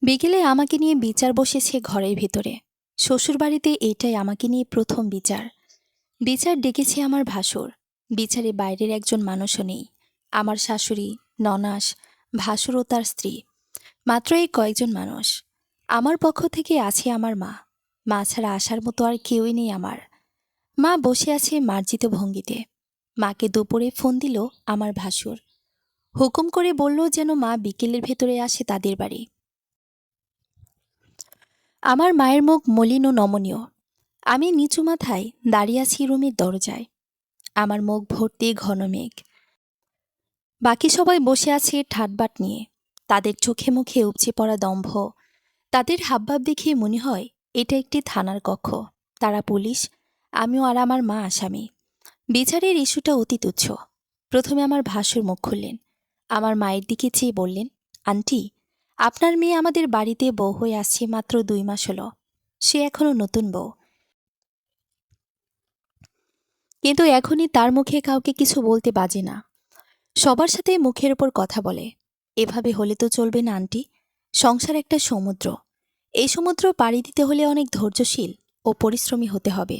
বিকেলে আমাকে নিয়ে বিচার বসেছে ঘরের ভিতরে। শ্বশুরবাড়িতে এটাই আমাকে নিয়ে প্রথম বিচার। বিচার ডেকেছে আমার ভাসুর। বিচারে বাইরের একজন মানুষও নেই। আমার শাশুড়ি, ননাস, ভাসুর ও তার স্ত্রী, মাত্র এই কয়েকজন মানুষ। আমার পক্ষ থেকে আছে আমার মা। মা ছাড়া আসার মতো আর কেউই নেই আমার। মা বসে আছে মার্জিত ভঙ্গিতে। মাকে দুপুরে ফোন দিল আমার ভাসুর। হুকুম করে বলল যেন মা বিকেলের ভেতরে আসে তাদের বাড়ি। আমার মায়ের মুখ মলিন ও নমনীয়। আমি নিচু মাথায় দাঁড়িয়ে আছি রুমের দরজায়। আমার মুখ ভর্তি ঘন মেঘ। বাকি সবাই বসে আছে ঠাটবাট নিয়ে। তাদের চোখে মুখে উপচে পড়া দম্ভ। তাদের হাবভাব দেখে মনে হয় এটা একটি থানার কক্ষ। তারা পুলিশ, আমিও আর আমার মা আসামি। বিচারের ইস্যুটা অতি তুচ্ছ। প্রথমে আমার ভাসুর মুখ খুললেন। আমার মায়ের দিকে চেয়ে বললেন, আন্টি, আপনার মেয়ে আমাদের বাড়িতে বউ হয়ে আসছে মাত্র 2 মাস হলো। সে এখনো নতুন বউ, কিন্তু এখনই তার মুখে কাউকে কিছু বলতে বাজে না। সবার সাথে মুখের ওপর কথা বলে। এভাবে হলে তো চলবে না আন্টি। সংসার একটা সমুদ্র। এই সমুদ্র পাড়ি দিতে হলে অনেক ধৈর্যশীল ও পরিশ্রমী হতে হবে।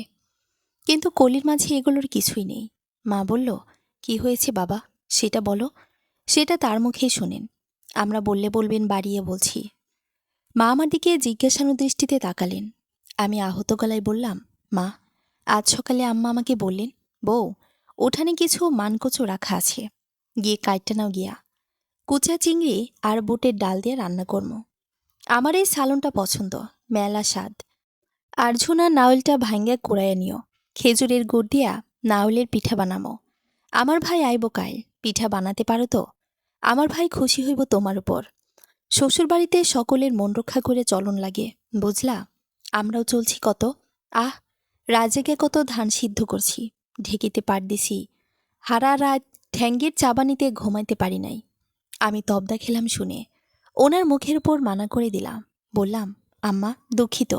কিন্তু কলির মাঝে এগুলোর কিছুই নেই। মা বলল, কি হয়েছে বাবা, সেটা বলো। সেটা তার মুখেই শোনেন। আমরা বললে বলবেন বাড়িয়ে বলছি। মা আমার দিকে জিজ্ঞাসানু দৃষ্টিতে তাকালেন। আমি আহত গলায় বললাম, মা, আজ সকালে আম্মা আমাকে বললেন, বউ, উঠানে কিছু মানকচু রাখা আছে, গিয়ে কাইটটা নাও গিয়া। কুচা চিংড়ি আর বুটের ডাল দিয়ে রান্না করব। আমার এই সালনটা পছন্দ, মেলা স্বাদ। আর ঝুনা নাওয়েলটা ভাঙ্গা কুড়াইয়া নিও। খেজুরের গুড় দিয়া নাওয়েলের পিঠা বানামো। আমার ভাই আইব কাল, পিঠা বানাতে পারো তো? আমার ভাই খুশি হইব তোমার উপর। শ্বশুরবাড়িতে সকলের মন রক্ষা করে চলন লাগে, বুঝলা? আমরাও চলছি কত। আহ, রাজেকে কত ধান সিদ্ধ করছি, ঢেকিতে পার দিছি। হারা রাত ঠ্যাঙ্গের চাবানিতে ঘুমাইতে পারি নাই। আমি তবদা খেলাম শুনে। ওনার মুখের উপর মানা করে দিলাম। বললাম, আম্মা, দুঃখিত,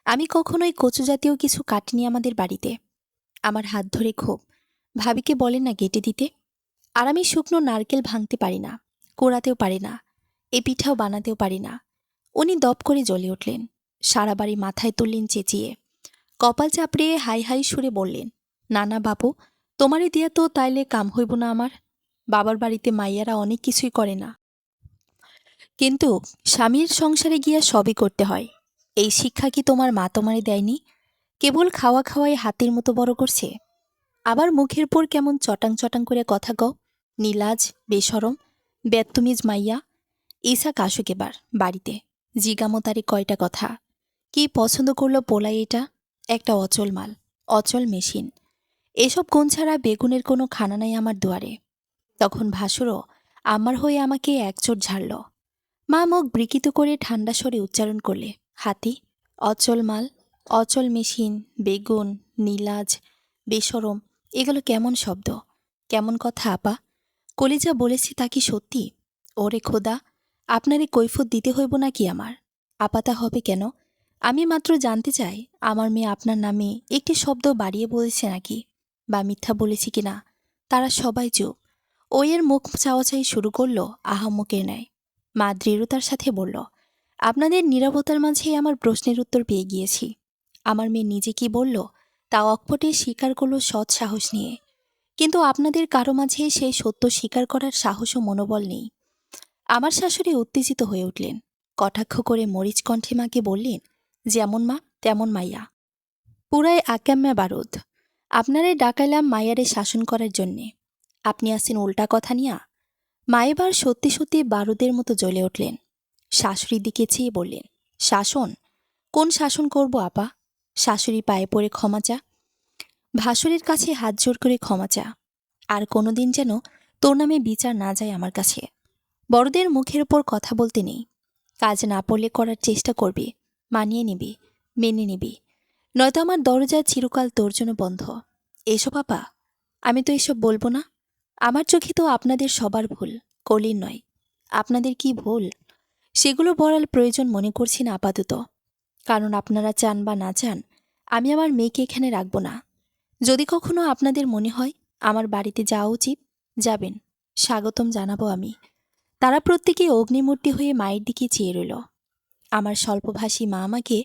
আমি কখনোই কচু জাতীয় কিছু কাটিনি আমাদের বাড়িতে। আমার হাত ধরে খুব ভাবিকে বলেন না কেটে দিতে। আর আমি শুকনো নারকেল ভাঙতে পারি না, কোড়াতেও পারি না, এ পিঠাও বানাতেও পারি না। উনি দপ করে জ্বলে উঠলেন। সারা বাড়ি মাথায় তুললেন চেঁচিয়ে। কপাল চাপড়িয়ে হাই হাই সুরে বললেন, না না বাবু, তোমারই দিয়া তো তাইলে কাম হইব না আমার। বাবার বাড়িতে মাইয়ারা অনেক কিছুই করে না, কিন্তু স্বামীর সংসারে গিয়া সবই করতে হয়। এই শিক্ষা কি তোমার মা তোমারে দেয়নি? কেবল খাওয়া খাওয়াই হাতির মতো বড় করছে। আবার মুখের পর কেমন চটাং চটাং করে কথা কও। নীলাজ, বেসরম, বেত্তমিজ মাইয়া। ইসাক আসুক এবার বাড়িতে, জিগামো তারে কয়টা কথা। কি পছন্দ করলো পোলাই এটা? একটা অচল মাল, অচল মেশিন। এসব গুণ ছাড়া বেগুনের কোনো খানা নাই আমার দুয়ারে। তখন ভাসুরও আমার হয়ে আমাকে একচোট ঝাড়ল। মা মুখ বিকৃত করে ঠান্ডা স্বরে উচ্চারণ করলে, হাতি, অচল মাল, অচল মেশিন, বেগুন, নীলাজ, বেসরম, এগুলো কেমন শব্দ, কেমন কথা আপা? কলিজা বলেছে তা কি সত্যি? ওরে খোদা, আপনারে কৈফত দিতে হইব নাকি আমার? আপাতা হবে কেন? আমি মাত্র জানতে চাই আমার মেয়ে আপনার নামে একটি শব্দ বাড়িয়ে বলেছে নাকি, বা মিথ্যা বলেছি কিনা। তারা সবাই চুপ। ওয়ের মুখ চাওয়াচাই শুরু করল আহাম্মকের ন্যায়। মা দৃঢ়তার সাথে বলল, আপনাদের নীরবতার মাঝে আমার প্রশ্নের উত্তর পেয়ে গিয়েছি। আমার মেয়ে নিজে কি বলল তা অকপটে স্বীকার করল সৎ সাহস নিয়ে। কিন্তু আপনাদের কারো মাঝে সেই সত্য স্বীকার করার সাহস ও মনোবল নেই। আমার শাশুড়ি উত্তেজিত হয়ে উঠলেন। কটাক্ষ করে মরিচ কণ্ঠে মাকে বললেন, যেমন মা তেমন মাইয়া, পুরাই আকাম্যা বারুদ। আপনারে ডাকাইলাম মাইয়ারে শাসন করার জন্যে, আপনি আসেন উল্টা কথা নিয়া। মা এবার সত্যি সত্যি বারুদের মতো জ্বলে উঠলেন। শাশুড়ির দিকে চেয়ে বললেন, শাসন? কোন শাসন করব আপা? শাশুড়ি পায়ে পড়ে ক্ষমা চা, ভাসুরের কাছে হাত জোর করে ক্ষমা চা। আর কোনোদিন যেন তোর নামে বিচার না যায় আমার কাছে। বড়দের মুখের ওপর কথা বলতে নেই। কাজ না পড়লে করার চেষ্টা করবি, মানিয়ে নিবি, মেনে নিবি, নয়তো আমার দরজা চিরকাল তোর জন্য বন্ধ। এসব আপা, আমি তো এসব বলবো না। আমার চোখে তো আপনাদের সবার ভুল, কলির নয়। আপনাদের কি ভুল সেগুলো বলার প্রয়োজন মনে করছি না আপাতত। কারণ আপনারা চান বা না চান, আমি আমার মেয়েকে এখানে রাখব না। যদি কখনো আপনাদের মনে হয় আমার বাড়িতে যাওয়া উচিত, যাবেন, স্বাগতম জানাবো আমি। তারা প্রত্যেকে অগ্নিমূর্তি হয়ে মায়ের দিকে চেয়ে রইল। আমার স্বল্পভাষী মা আমাকে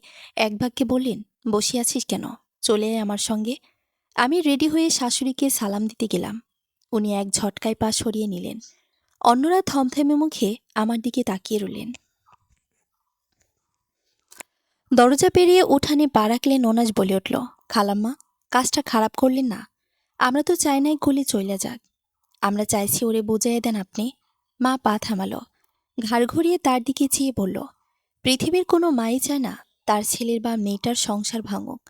এক বাক্যে বললেন, বসে আছিস কেন, চলে আয় আমার সঙ্গে। আমি রেডি হয়ে শাশুড়িকে সালাম দিতে গেলাম। উনি এক ঝটকায় পা সরিয়ে নিলেন। অন্যরা থমথমে মুখে আমার দিকে তাকিয়ে রইলেন। দরজা পেরিয়ে উঠানে পা রাখলে ননাজ বলে উঠল, খালাম্মা, কাজটা খারাপ করলেন না। আমরা তো চাই নাই কলি চইলা যাক, আমরা চাইছি ওরে বুঝাইয়া দেন আপনি। মা পা থামালো, ঘাড় ঘুরিয়ে তার দিকে চেয়ে বলল, পৃথিবীর কোনো মাই চায় না তার ছেলের বা মেয়েটার সংসার ভাঙুক।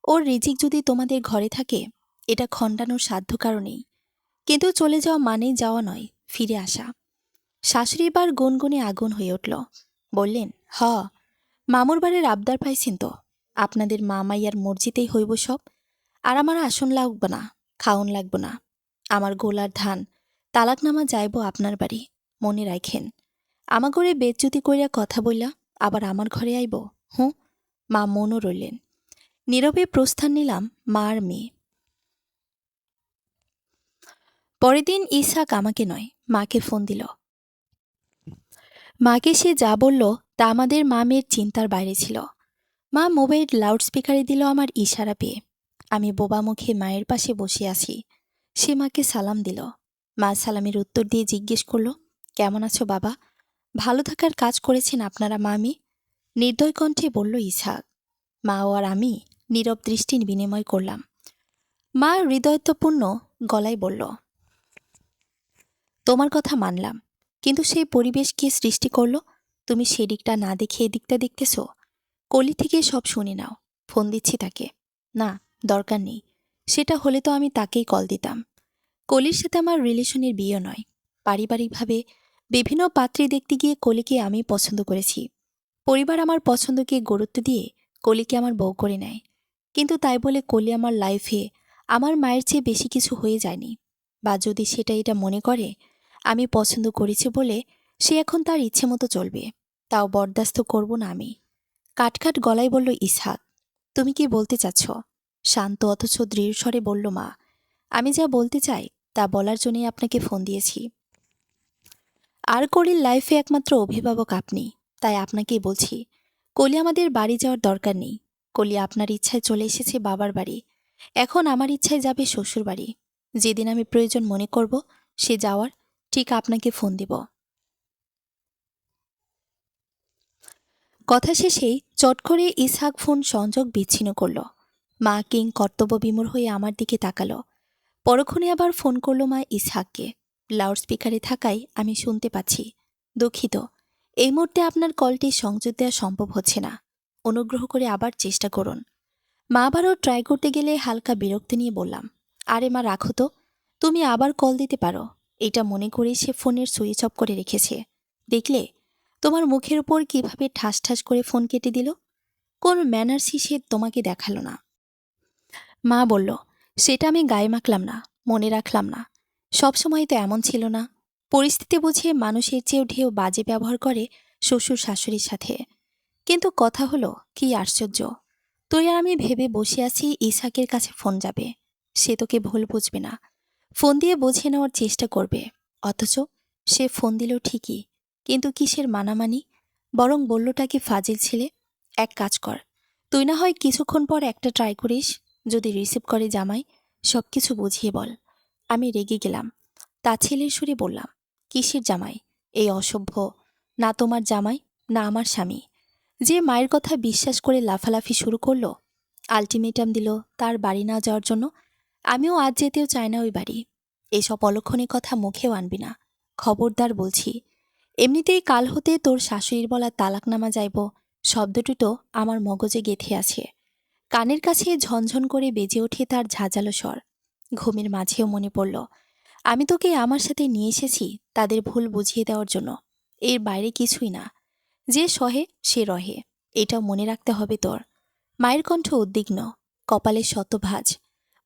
ওর রিজিক যদি তোমাদের ঘরে থাকে, এটা খণ্ডানোর সাধ্য কারণেই। কিন্তু চলে যাওয়া মানেই যাওয়া নয়, ফিরে আসা। শাশুড়ি এবার গুনগুনে আগুন হয়ে উঠল। বললেন, হ, মামুর বাড়ির আবদার পাইছেন তো, আপনাদের মামাইয়ার মর্জিতেই হইব সব। আর আমার আসন লাগব না, খাওন লাগব না। আমার গোলার ধান তালাকনামা যাইব আপনার বাড়ি, মনে রাখেন। আমা ঘরে বেজ্জুতি কইরা কথা বইলা আবার আমার ঘরে আইব। হুঁ। মা মনও রইলেন। নীরবে প্রস্থান নিলাম মা আর মেয়ে। পরের দিন ইসহাক আমাকে নয়, মাকে ফোন দিল। মাকে সে যা বলল তা আমাদের মা মেয়ের চিন্তার বাইরে ছিল। মা মোবাইল লাউডস্পিকারে দিল আমার ইশারা পেয়ে। আমি বোবা মুখে মায়ের পাশে বসে আছি। সে মাকে সালাম দিল। মা সালামের উত্তর দিয়ে জিজ্ঞেস করল, কেমন আছো বাবা? ভালো থাকার কাজ করেছেন আপনারা মামি? নির্দয় কণ্ঠে বলল ইসহাক। মা ও আর আমি নীরব দৃষ্টি বিনিময় করলাম। মা হৃদয়ত্বপূর্ণ গলায় বলল, তোমার কথা মানলাম, কিন্তু সেই পরিবেশ কে সৃষ্টি করল? তুমি সেদিকটা না দেখে এদিকটা দেখতেছ। কলি থেকে সব শুনে নাও। ফোন দিচ্ছি তাকে। না, দরকার নেই। সেটা হলে তো আমি তাকেই কল দিতাম। কলির সাথে আমার রিলেশনের বিয়ে নয়। পারিবারিকভাবে বিভিন্ন পাত্রী দেখতে গিয়ে কলিকে আমি পছন্দ করেছি। পরিবার আমার পছন্দকে গুরুত্ব দিয়ে কলিকে আমার বউ করে নেয়। কিন্তু তাই বলে কলি আমার লাইফে আমার মায়ের চেয়ে বেশি কিছু হয়ে যায়নি। বা যদি সেটা এটা মনে করে আমি পছন্দ করেছি বলে সে এখন তার ইচ্ছে মতো চলবে, তাও বরদাস্ত করব না আমি। কাটকাট গলায় বলল ইসহাক, তুমি কি বলতে চাচ্ছ? শান্ত অথচ দৃঢ় স্বরে বলল মা, আমি যা বলতে চাই তা বলার জন্যই আপনাকে ফোন দিয়েছি। আর কলির লাইফে একমাত্র অভিভাবক আপনি, তাই আপনাকেই বলছি, কলি আমাদের বাড়ি যাওয়ার দরকার নেই। কলি আপনার ইচ্ছায় চলে এসেছে বাবার বাড়ি, এখন আমার ইচ্ছায় যাবে শ্বশুর বাড়ি। যেদিন আমি প্রয়োজন মনে করব সে যাওয়ার, ঠিক আপনাকে ফোন দিব। কথা শেষেই চট করে ইসহাক ফোন সংযোগ বিচ্ছিন্ন করল। মা কিং কর্তব্যবিমূঢ় হয়ে আমার দিকে তাকালো। পরক্ষণে আবার ফোন করল মা ইসহাককে। লাউডস্পিকারে থাকায় আমি শুনতে পাচ্ছি, দুঃখিত, এই মুহূর্তে আপনার কলটি সংযোগ দেওয়া সম্ভব হচ্ছে না, অনুগ্রহ করে আবার চেষ্টা করুন। মা আবারও ট্রাই করতে গেলে হালকা বিরক্তি নিয়ে বললাম, আরে মা রাখো তো, তুমি আবার কল দিতে পারো। এটা মনে করে সে ফোনের সুইচ অফ করে রেখেছে। দেখলে তোমার মুখের উপর কিভাবে ঠাস ঠাস করে ফোন কেটে দিল? কোন ম্যানার্সই সে তোমাকে দেখালো না। মা বলল, সেটা আমি গায়ে মাখলাম না, মনে রাখলাম না। সবসময় তো এমন ছিল না। পরিস্থিতি বুঝে মানুষের চেয়েও ঢেউ বাজে ব্যবহার করে শ্বশুর শাশুড়ির সাথে। কিন্তু কথা হলো, কি আশ্চর্য, তুই আর আমি ভেবে বসে আছি ইসহাকের কাছে ফোন যাবে, সে তোকে ভুল বুঝবে না, ফোন দিয়ে বুঝে নেওয়ার চেষ্টা করবে। অথচ সে ফোন দিল ঠিকই, কিন্তু কিসের মানামানি? বরং বললটা কি ফাজিল ছেলে। এক কাজ কর, তুই না হয় কিছুক্ষণ পর একটা ট্রাই করিস, যদি রিসিভ করে জামাই সবকিছু বুঝিয়ে বল। আমি রেগে গেলাম। তা ছেলের সুরে বললাম, কিসের জামাই? এই অসভ্য, না তোমার জামাই না আমার স্বামী। যে মায়ের কথা বিশ্বাস করে লাফালাফি শুরু করলো, আলটিমেটাম দিল তার বাড়ি না যাওয়ার জন্য, আমিও আজ যেতেও চাই না ওই বাড়ি। এসব অলক্ষণে কথা মুখেও আনবি না, খবরদার বলছি। এমনিতেই কাল হতে তোর শাশুড়ির বলা তালাকনামা যাইব শব্দটি তো আমার মগজে গেঁথে আছে। কানের কাছে ঝনঝন করে বেজে ওঠে তার ঝাঁঝালো স্বর। ঘুমের মাঝেও মনে পড়ল, আমি তোকে আমার সাথে নিয়ে এসেছি তাদের ভুল বুঝিয়ে দেওয়ার জন্য, এর বাইরে কিছুই না। যে সহে সে রহে, এটাও মনে রাখতে হবে তোর। মায়ের কণ্ঠ উদ্বিগ্ন, কপালে শতভাঁজ।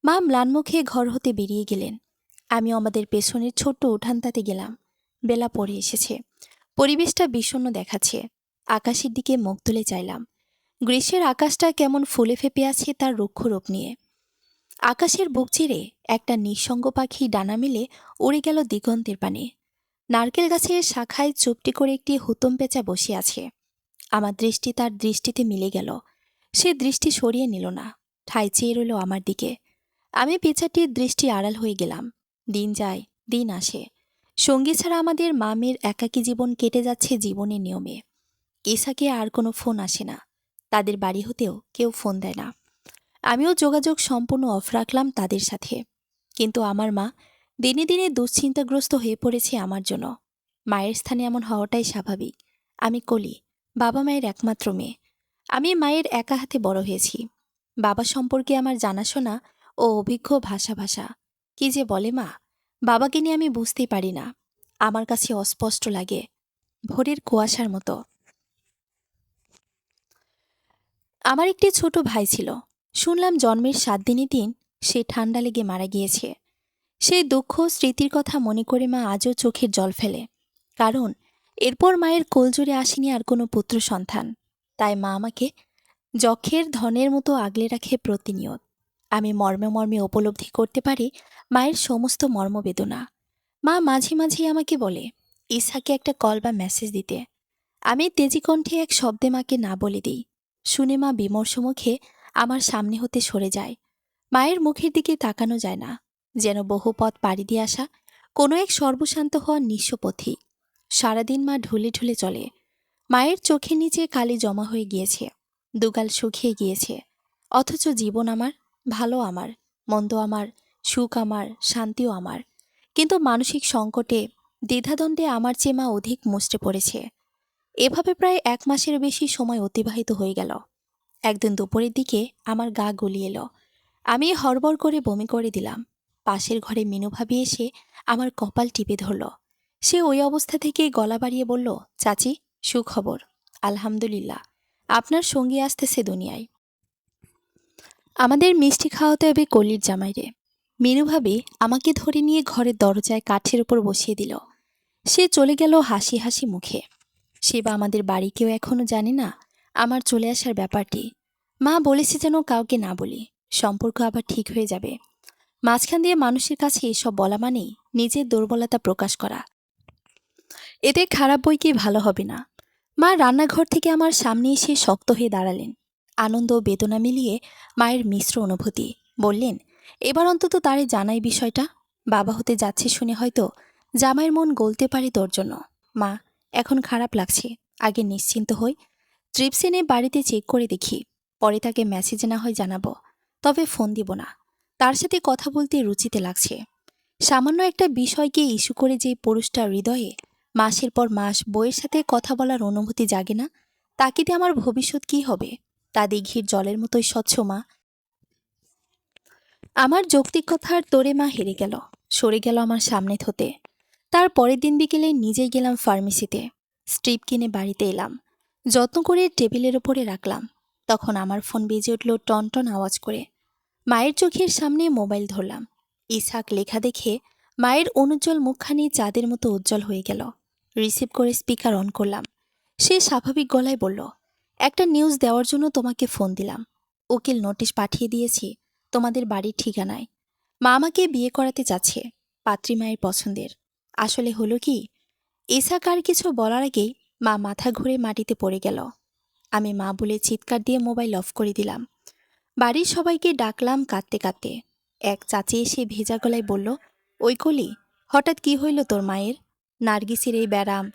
মা ম্লানমুখে ঘর হতে বেরিয়ে গেলেন। আমি আমাদের পেছনের ছোট্ট উঠানটাতে গেলাম। বেলা পড়ে এসেছে, পরিবেশটা বিষণ্ণ দেখাচ্ছে। আকাশের দিকে মুখ তুলে চাইলাম। গ্রীষ্মের আকাশটা কেমন ফুলে ফেপে আছে তার রুক্ষ রূপ নিয়ে। আকাশের বুক চিরে একটা নিঃসঙ্গ পাখি ডানা মেলে উড়ে গেল দিগন্তের পানে। নারকেল গাছের শাখায় চুপটি করে একটি হুতম পেঁচা বসে আছে। আমার দৃষ্টি তার দৃষ্টিতে মিলে গেল। সে দৃষ্টি সরিয়ে নিল না, ঠায় চেয়ে রইল আমার দিকে। আমি পেঁচাটির দৃষ্টি আড়াল হয়ে গেলাম। দিন যায়, দিন আসে। সঙ্গী ছাড়া আমাদের মামের একাকী জীবন কেটে যাচ্ছে জীবনের নিয়মে। ইসাকে আর কোনো ফোন আসে না, তাদের বাড়ি হতেও কেউ ফোন দেয় না। আমিও যোগাযোগ সম্পূর্ণ অফ রাখলাম তাদের সাথে। কিন্তু আমার মা দিনে দিনে দুশ্চিন্তাগ্রস্ত হয়ে পড়েছে আমার জন্য। মায়ের স্থানে এমন হওয়াটাই স্বাভাবিক। আমি কলি, বাবা মায়ের একমাত্র মেয়ে। আমি মায়ের একা হাতে বড় হয়েছি। বাবা সম্পর্কে আমার জানাশোনা ও অভিজ্ঞ ভাষা ভাষা। কি যে বলে মা, বাবাকে নিয়ে আমি বুঝতেই পারি না। আমার কাছে অস্পষ্ট লাগে, ভোরের কুয়াশার মতো। আমার একটি ছোট ভাই ছিল। শুনলাম জন্মের 7 দিনই দিন সে ঠান্ডা লেগে মারা গিয়েছে। সেই দুঃখ স্মৃতির কথা মনে করে মা আজও চোখের জল ফেলে। কারণ এরপর মায়ের কোলজোরে আসেনি আর কোনো পুত্র সন্তান। তাই মা আমাকে যক্ষের ধনের মতো আগলে রাখে প্রতিনিয়ত। আমি মর্মে মর্মে উপলব্ধি করতে পারি মায়ের সমস্ত মর্মবেদনা। মা মাঝে মাঝে আমাকে বলে ইসহাকে একটা কল বা মেসেজ দিতে। আমি তেজি কণ্ঠে এক শব্দে মাকে না বলে দিই। শুনে মা বিমর্ষ মুখে আমার সামনে হতে সরে যায়। মায়ের মুখের দিকে তাকানো যায় না, যেন বহু পথ পাড়ি দিয়ে আসা কোনো এক সর্বশান্ত হওয়ার নিঃস্ব পথি। সারাদিন মা ঢুলে ঢুলে চলে। মায়ের চোখের নিচে কালি জমা হয়ে গিয়েছে, দুগাল শুকিয়ে গিয়েছে। অথচ জীবন আমার, ভালো আমার, মন্দ আমার, সুখ আমার, শান্তিও আমার। কিন্তু মানসিক সংকটে, দ্বিধাদ্বন্দ্বে আমার চেয়ে মা অধিক মুষ্টে পড়েছে। এভাবে প্রায় 1 মাসের বেশি সময় অতিবাহিত হয়ে গেল। একদিন দুপুরের দিকে আমার গা গুলিয়ে এলো। আমি হড়বড় করে বমি করে দিলাম। পাশের ঘরে মিনু ভাবি এসে আমার কপাল টিপে ধরল। সে ওই অবস্থা থেকে গলা বাড়িয়ে বলল, চাচি, সুখবর, আলহামদুলিল্লাহ, আপনার সঙ্গী আসতেছে দুনিয়ায়। আমাদের মিষ্টি খাওয়াতে হবে কলির জামাইরে। মিনু ভাবি আমাকে ধরে নিয়ে ঘরের দরজায় কাঠের উপর বসিয়ে দিল। সে চলে গেল হাসি হাসি মুখে। সে বা আমাদের বাড়ি কেউ এখনো জানে না আমার চলে আসার ব্যাপারটি। মা বলেছে যেন কাউকে না বলি, সম্পর্ক আবার ঠিক হয়ে যাবে। মাঝখান দিয়ে মানুষের কাছে এসব বলা মানেই নিজের দুর্বলতা প্রকাশ করা। এতে খারাপ বই কি ভালো হবে না। মা রান্নাঘর থেকে আমার সামনে এসে শক্ত হয়ে দাঁড়ালেন। আনন্দ ও বেদনা মিলিয়ে মায়ের মিশ্র অনুভূতি। বললেন, এবার অন্তত তারে জানাই বিষয়টা। বাবা হতে যাচ্ছে শুনে হয়তো জামাইয়ের মন গলতে পারে তোর জন্য। মা, এখন খারাপ লাগছে, আগে নিশ্চিন্ত হই। ট্রিপস এনে বাড়িতে চেক করে দেখি, পরে তাকে মেসেজ না হয় জানাবো, তবে ফোন দিব না। তার সাথে কথা বলতে রুচিতে লাগছে। সামান্য একটা বিষয়কে ইস্যু করে যে পুরুষটার হৃদয়ে মাসের পর মাস বইয়ের সাথে কথা বলার অনুভূতি জাগে না, তাকে দিয়ে আমার ভবিষ্যৎ কি হবে? তা দিঘির জলের মতোই স্বচ্ছ মা। আমার যৌক্তিক কথার তোরে মা হেরে গেল, সরে গেল আমার সামনে হতে। তার পরের দিন বিকেলে নিজেই গেলাম ফার্মেসিতে। স্ট্রিপ কিনে বাড়িতে এলাম, যত্ন করে টেবিলের ওপরে রাখলাম। তখন আমার ফোন বেজে উঠল টনটন আওয়াজ করে। মায়ের চোখের সামনে মোবাইল ধরলাম। ইসহাক লেখা দেখে মায়ের অনুজ্জ্বল মুখখানি চাঁদের মতো উজ্জ্বল হয়ে গেল। রিসিভ করে স্পিকার অন করলাম। সে স্বাভাবিক গলায় বলল, একটা নিউজ দেওয়ার জন্য তোমাকে ফোন দিলাম। উকিল নোটিশ পাঠিয়ে দিয়েছি তোমাদের বাড়ির ঠিকানায়। মা আমাকে বিয়ে করাতে চাচ্ছে, পাত্রী মায়ের পছন্দের। আসলে হলো কি, ইসহাক আর কিছু বলার আগেই মা মাথা ঘুরে মাটিতে পড়ে গেল। আমি মা বলে চিৎকার দিয়ে মোবাইল অফ করে দিলাম। বাড়ির সবাইকে ডাকলাম কাঁদতে কাঁদতে। এক চাচি এসে ভেজা গলায় বলল, ওই কলি, হঠাৎ কি হইল তোর মায়ের? নার্গিসের এই ব্যারাম,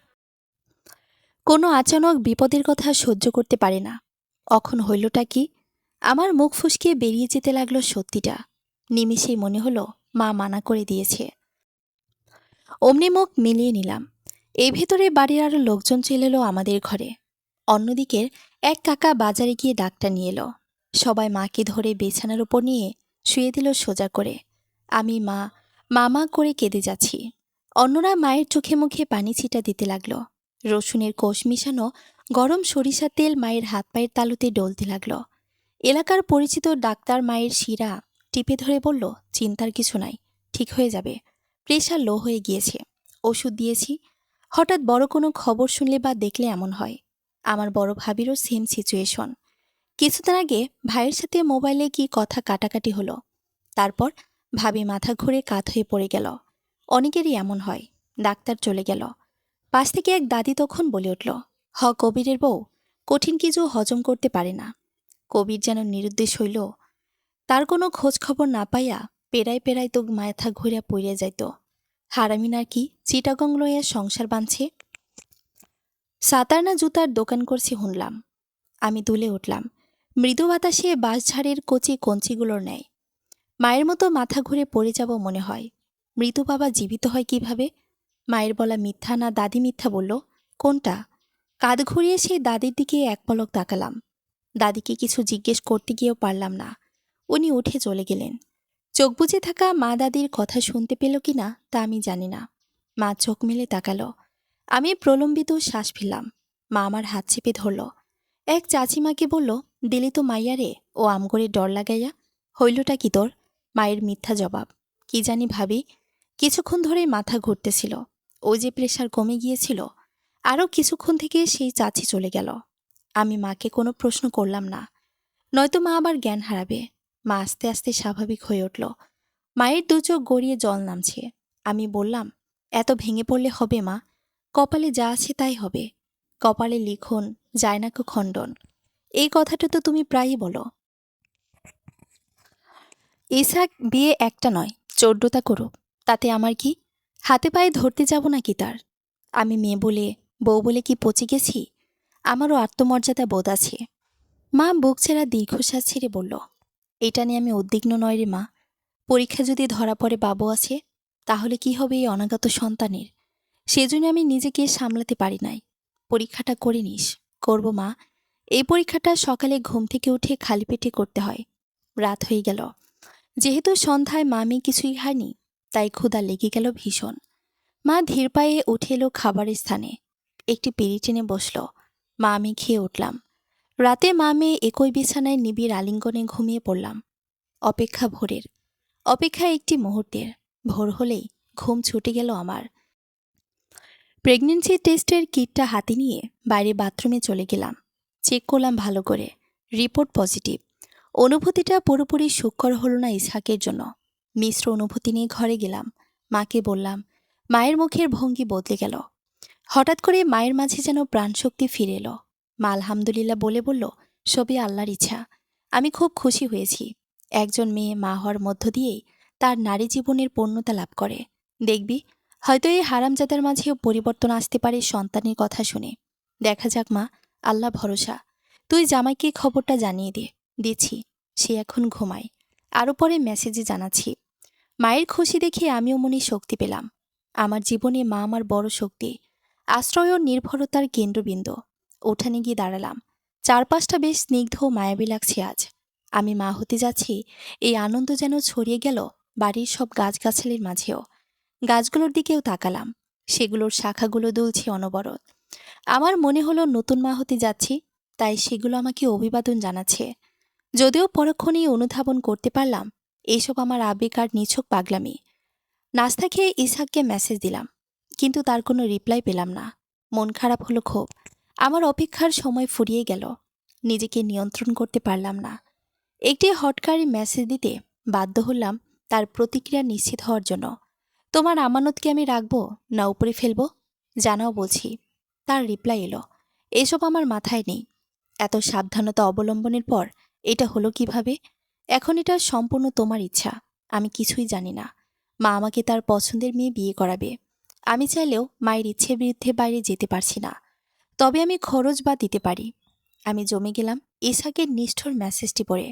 কোনো আচানক বিপদের কথা সহ্য করতে পারে না। অখন হইলটা কি? আমার মুখ ফুসকিয়ে বেরিয়ে যেতে লাগলো সত্যিটা। নিমিষেই মনে হলো মা মানা করে দিয়েছে। অমনি মুখ মিলিয়ে নিলাম। এই ভেতরে বাড়ির আরো লোকজন চলে এলো আমাদের ঘরে। অন্যদিকের এক কাকা বাজারে গিয়ে ডাক্তার নিয়ে এলো। সবাই মাকে ধরে বিছানার উপর নিয়ে শুয়ে দিল সোজা করে। আমি মামা করে কেঁদে যাচ্ছি। অন্যরা মায়ের চোখে মুখে পানি ছিটা দিতে লাগলো। রসুনের কোষ মিশানো গরম সরিষার তেল মায়ের হাত পায়ের তালুতে ডলতে লাগলো। এলাকার পরিচিত ডাক্তার মায়ের শিরা টিপে ধরে বলল, চিন্তার কিছু নাই, ঠিক হয়ে যাবে। প্রেশার লো হয়ে গিয়েছে, ওষুধ দিয়েছি। হঠাৎ বড় কোনো খবর শুনলে বা দেখলে এমন হয়। আমার বড় ভাবিরও সেম সিচুয়েশন। কিছুদিন আগে ভাইয়ের সাথে মোবাইলে কি কথা কাটাকাটি হলো। তারপর ভাবি মাথা ঘুরে কাত হয়ে পড়ে গেল। অনেকেরই এমন হয়। ডাক্তার চলে গেল। পাশ থেকে এক দাদি তখন বলে উঠল, হ কবিরের বউ, কঠিন কিছু হজম করতে পারে না। কবির যেন নিরুদ্দেশ হইল। তার কোনো খোঁজ খবর না পাইয়া পেরায় পেরায় তো মাথা ঘুরিয়া পড়িয়া যাইত। হারামিন আর কি চিটাগং লইয়া সংসার বাঁধছে। সাতার না জুতার দোকান করছি শুনলাম। আমি দুলে উঠলাম, মৃদু বাতাসে বাঁশঝাড়ের কচি কঞ্চিগুলোর ন্যায়। মায়ের মতো মাথা ঘুরে পড়ে যাব মনে হয়। মৃদু বাবা জীবিত হয় কিভাবে? মায়ের বলা মিথ্যা না দাদি মিথ্যা বলল? কোনটা? কাঁধ ঘুরিয়ে সেই দাদির দিকে এক পলক তাকালাম। দাদিকে কিছু জিজ্ঞেস করতে গিয়েও পারলাম না। উনি উঠে চলে গেলেন। চোখ বুজে থাকা মা দাদির কথা শুনতে পেল কি না তা আমি জানি না। মা চোখ মেলে তাকালো। আমি প্রলম্বিত শ্বাস ফেললাম। মা আমার হাত চেপে ধরল। এক চাচিমাকে বলল, দিলি তো মাইয়ারে ও আমগরে ডর লাগাইয়া। হইলটা কি তোর? মায়ের মিথ্যা জবাব। কি জানি ভাবি, কিছুক্ষণ ধরেই মাথা ঘুরতেছিল। ওই যে প্রেশার কমে গিয়েছিল। আরও কিছুক্ষণ থেকে সেই চাচি চলে গেল। আমি মাকে কোনো প্রশ্ন করলাম না, নয়তো মা আবার জ্ঞান হারাবে। মা আস্তে আস্তে স্বাভাবিক হয়ে উঠল। মায়ের দু চোখ গড়িয়ে জল নামছে। আমি বললাম, এত ভেঙে পড়লে হবে মা? কপালে যা আছে তাই হবে। কপালে লিখন, যায় না কো খণ্ডন। এই কথাটা তো তুমি প্রায়ই বলো। ইসহাক বিয়ে একটা নয় 14টা করুক, তাতে আমার কি? হাতে পায়ে ধরতে যাব নাকি তার? আমি মেয়ে বলে বউ বলে কি পচে গেছি? আমারও আত্মমর্যাদা বোধ আছে। মা বুক ছেঁড়া দীর্ঘশ্বাস ছেড়ে বলল, এটা নিয়ে আমি উদ্বিগ্ন নয় রে মা। পরীক্ষা যদি ধরা পড়ে বাবু আছে, তাহলে কি হবে এই অনাগত সন্তানের? সেজন্য আমি নিজেকে সামলাতে পারি নাই। পরীক্ষাটা করে নিস। করব মা। এই পরীক্ষাটা সকালে ঘুম থেকে উঠে খালি পেটে করতে হয়। রাত হয়ে গেল। যেহেতু সন্ধ্যায় মামি কিছুই খায়নি, তাই ক্ষুধা লেগে গেল ভীষণ। মা ধীর পায়ে উঠে এলো খাবারের স্থানে। একটি পিঁড়ি টেনে বসল। মা আমি খেয়ে উঠলাম। রাতে মা মেয়ে একই বিছানায় নিবিড় আলিঙ্গনে ঘুমিয়ে পড়লাম। অপেক্ষা ভোরের। অপেক্ষা একটি মুহূর্তের। ভোর হলেই ঘুম ছুটে গেল আমার। প্রেগন্যান্সি টেস্টের কিটটা হাতে নিয়ে বাইরে বাথরুমে চলে গেলাম। চেক করলাম ভালো করে। Report positive. অনুভূতিটা পুরোপুরি সুখকর হলো না ইসহাকের জন্য। মিশ্র অনুভূতি নিয়ে ঘরে গেলাম। মাকে বললাম। মায়ের মুখের ভঙ্গি বদলে গেল। হঠাৎ করে মায়ের মাঝে যেন প্রাণশক্তি ফিরে এলো। মা আলহামদুলিল্লাহ বলে বলল, সবই আল্লাহর ইচ্ছা। আমি খুব খুশি হয়েছি। একজন মেয়ে মা হওয়ার মধ্য দিয়েই তার নারী জীবনের পূর্ণতা লাভ করে। দেখবি, হয়তো এই হারামজাদার মাঝেও পরিবর্তন আসতে পারে সন্তানের কথা শুনে। দেখা যাক মা, আল্লাহ ভরসা। তুই জামাইকে খবরটা জানিয়ে দে। দিচ্ছি। সে এখন ঘুমায়। আরও পরে মেসেজে জানাচ্ছি। মায়ের খুশি দেখে আমিও মনে শক্তি পেলাম। আমার জীবনে মা আমার বড় শক্তি, আশ্রয় ও নির্ভরতার কেন্দ্রবিন্দু। উঠানে গিয়ে দাঁড়ালাম। চারপাশটা বেশ স্নিগ্ধ ও মায়াবী লাগছে আজ। আমি মা হতে যাচ্ছি, এই আনন্দ যেন ছড়িয়ে গেল বাড়ির সব গাছগাছালির মাঝেও। গাছগুলোর দিকেও তাকালাম। সেগুলোর শাখাগুলো দুলছে অনবরত। আমার মনে হলো নতুন মা হতে যাচ্ছি, তাই সেগুলো আমাকে অভিবাদন জানাচ্ছে। যদিও পরক্ষণেই অনুধাবন করতে পারলাম এইসব আমার আবেগ আর নিছক পাগলামি। নাস্তা খেয়ে ইসহাককে মেসেজ দিলাম, কিন্তু তার কোনো রিপ্লাই পেলাম না। মন খারাপ হলো খুব। আমার অপেক্ষার সময় ফুরিয়ে গেল। নিজেকে নিয়ন্ত্রণ করতে পারলাম না। একটি হটকারী মেসেজ দিতে বাধ্য হলাম তার প্রতিক্রিয়া নিশ্চিত হওয়ার জন্য। তোমার আমানতকে আমি রাখবো না উপরে ফেলবো? জানাও বলছি। তার রিপ্লাই এলো, এসব আমার মাথায় নেই। এত সাবধানতা অবলম্বনের পর এটা হলো কিভাবে? এখন এটা সম্পূর্ণ তোমার ইচ্ছা। আমি কিছুই জানি না। মা আমাকে তার পছন্দের মেয়ে বিয়ে করাবে। আমি চাইলেও মায়ের ইচ্ছে বিরুদ্ধে বাইরে যেতে পারছি না। তবে আমি খরচ বা দিতে পারি। আমি জমে গেলাম ইসহাকের নিষ্ঠুর মেসেজটি পড়ে।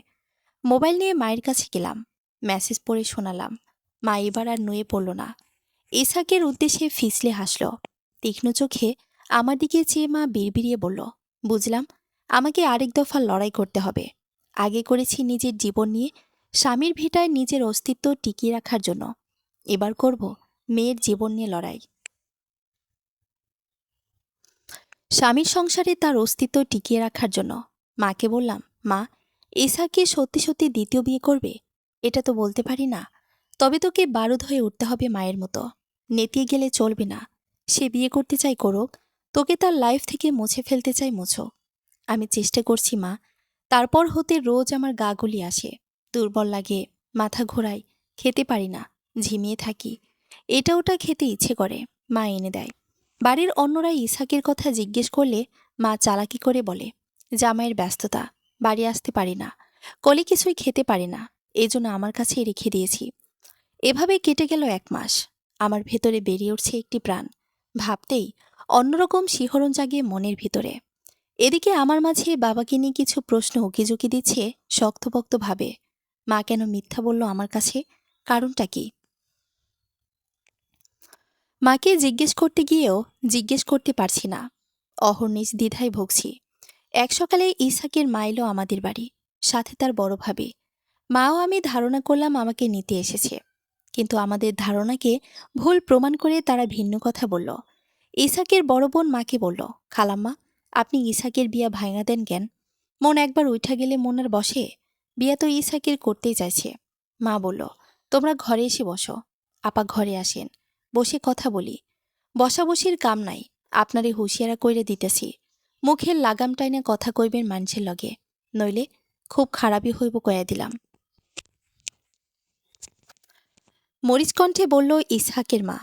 মোবাইল নিয়ে মায়ের কাছে গেলাম। মেসেজ পড়ে শোনালাম। মা এবার আর নুয়ে পড়ল না। ইসহাকের উদ্দেশ্যে ফিসলে হাসল। তীক্ষ্ণ চোখে আমার দিকে চেয়ে মা বিড়বিড়িয়ে বলল, বুঝলাম, আমাকে আরেক দফা লড়াই করতে হবে। আগে করেছি নিজের জীবন নিয়ে, স্বামীর ভিটায় নিজের অস্তিত্ব টিকিয়ে রাখার জন্য। এবার করব মেয়ের জীবন নিয়ে লড়াই। স্বামীর সংসারে তার অস্তিত্ব টিকিয়ে রাখার জন্য। মাকে বললাম, মা, ইসহাককে সত্যি সত্যি দ্বিতীয় বিয়ে করবে? এটা তো বলতে পারি না। তবে তোকে বারুদ হয়ে উঠতে হবে মায়ের মতো। নেতিয়ে গেলে চলবে না। সে বিয়ে করতে চাই করুক, তোকে তার লাইফ থেকে মুছে ফেলতে চাই মুছো। আমি চেষ্টা করছি মা। তারপর হতে রোজ আমার গা গুলি আসে, দুর্বল লাগে, মাথা ঘোরায়, খেতে পারি না, ঝিমিয়ে থাকি। এটা ওটা খেতে ইচ্ছে করে, মা এনে দেয়। বাড়ির অন্যরা ইসহাকের কথা জিজ্ঞেস করলে মা চালাকি করে বলে, জামাইয়ের ব্যস্ততা, বাড়ি আসতে পারি না। কলি কিছুই খেতে পারি না, এই জন্য আমার কাছেই রেখে দিয়েছি। এভাবে কেটে গেল 1 মাস। আমার ভেতরে বেরিয়ে উঠছে একটি প্রাণ। ভাবতেই অন্যরকম শিহরণ জাগে মনের ভিতরে। এদিকে আমার মাঝে বাবাকে নিয়ে কিছু প্রশ্ন উকিঝুঁকি দিচ্ছে শক্তপোক্তভাবে। মা কেন মিথ্যা বলল আমার কাছে? কারণটা কি? মাকে জিজ্ঞেস করতে গিয়েও জিজ্ঞেস করতে পারছি না। অহর্নিশ দ্বিধায় ভুগছি। এক সকালে ইসাকের মা এলো আমাদের বাড়ি, সাথে তার বড় ভাবি। মাও আমি ধারণা করলাম আমাকে নিতে এসেছে, কিন্তু আমাদের ধারণাকে ভুল প্রমাণ করে তারা ভিন্ন কথা বলল। ইসাকের বড় বোন মাকে বলল, খালাম্মা, আপনি ইসাকের বিয়া ভাঙা দেন কেন? মন একবার উঠা গেলে মন আর বসে? বিয়া তো ইসাকের করতেই চাইছে। মা বলল, তোমরা ঘরে এসে বসো। আপা ঘরে আসেন, বসে কথা বলি। বসাবসির কাম নাই, আপনারে হুঁশিয়ারা কইরে দিতেছি। মুখের লাগাম টাইনে কথা কইবেন মানুষের লগে, নইলে খুব খারাপই হইব কয়া দিলাম। মরিচ কণ্ঠে বলল ইসহাকের মা।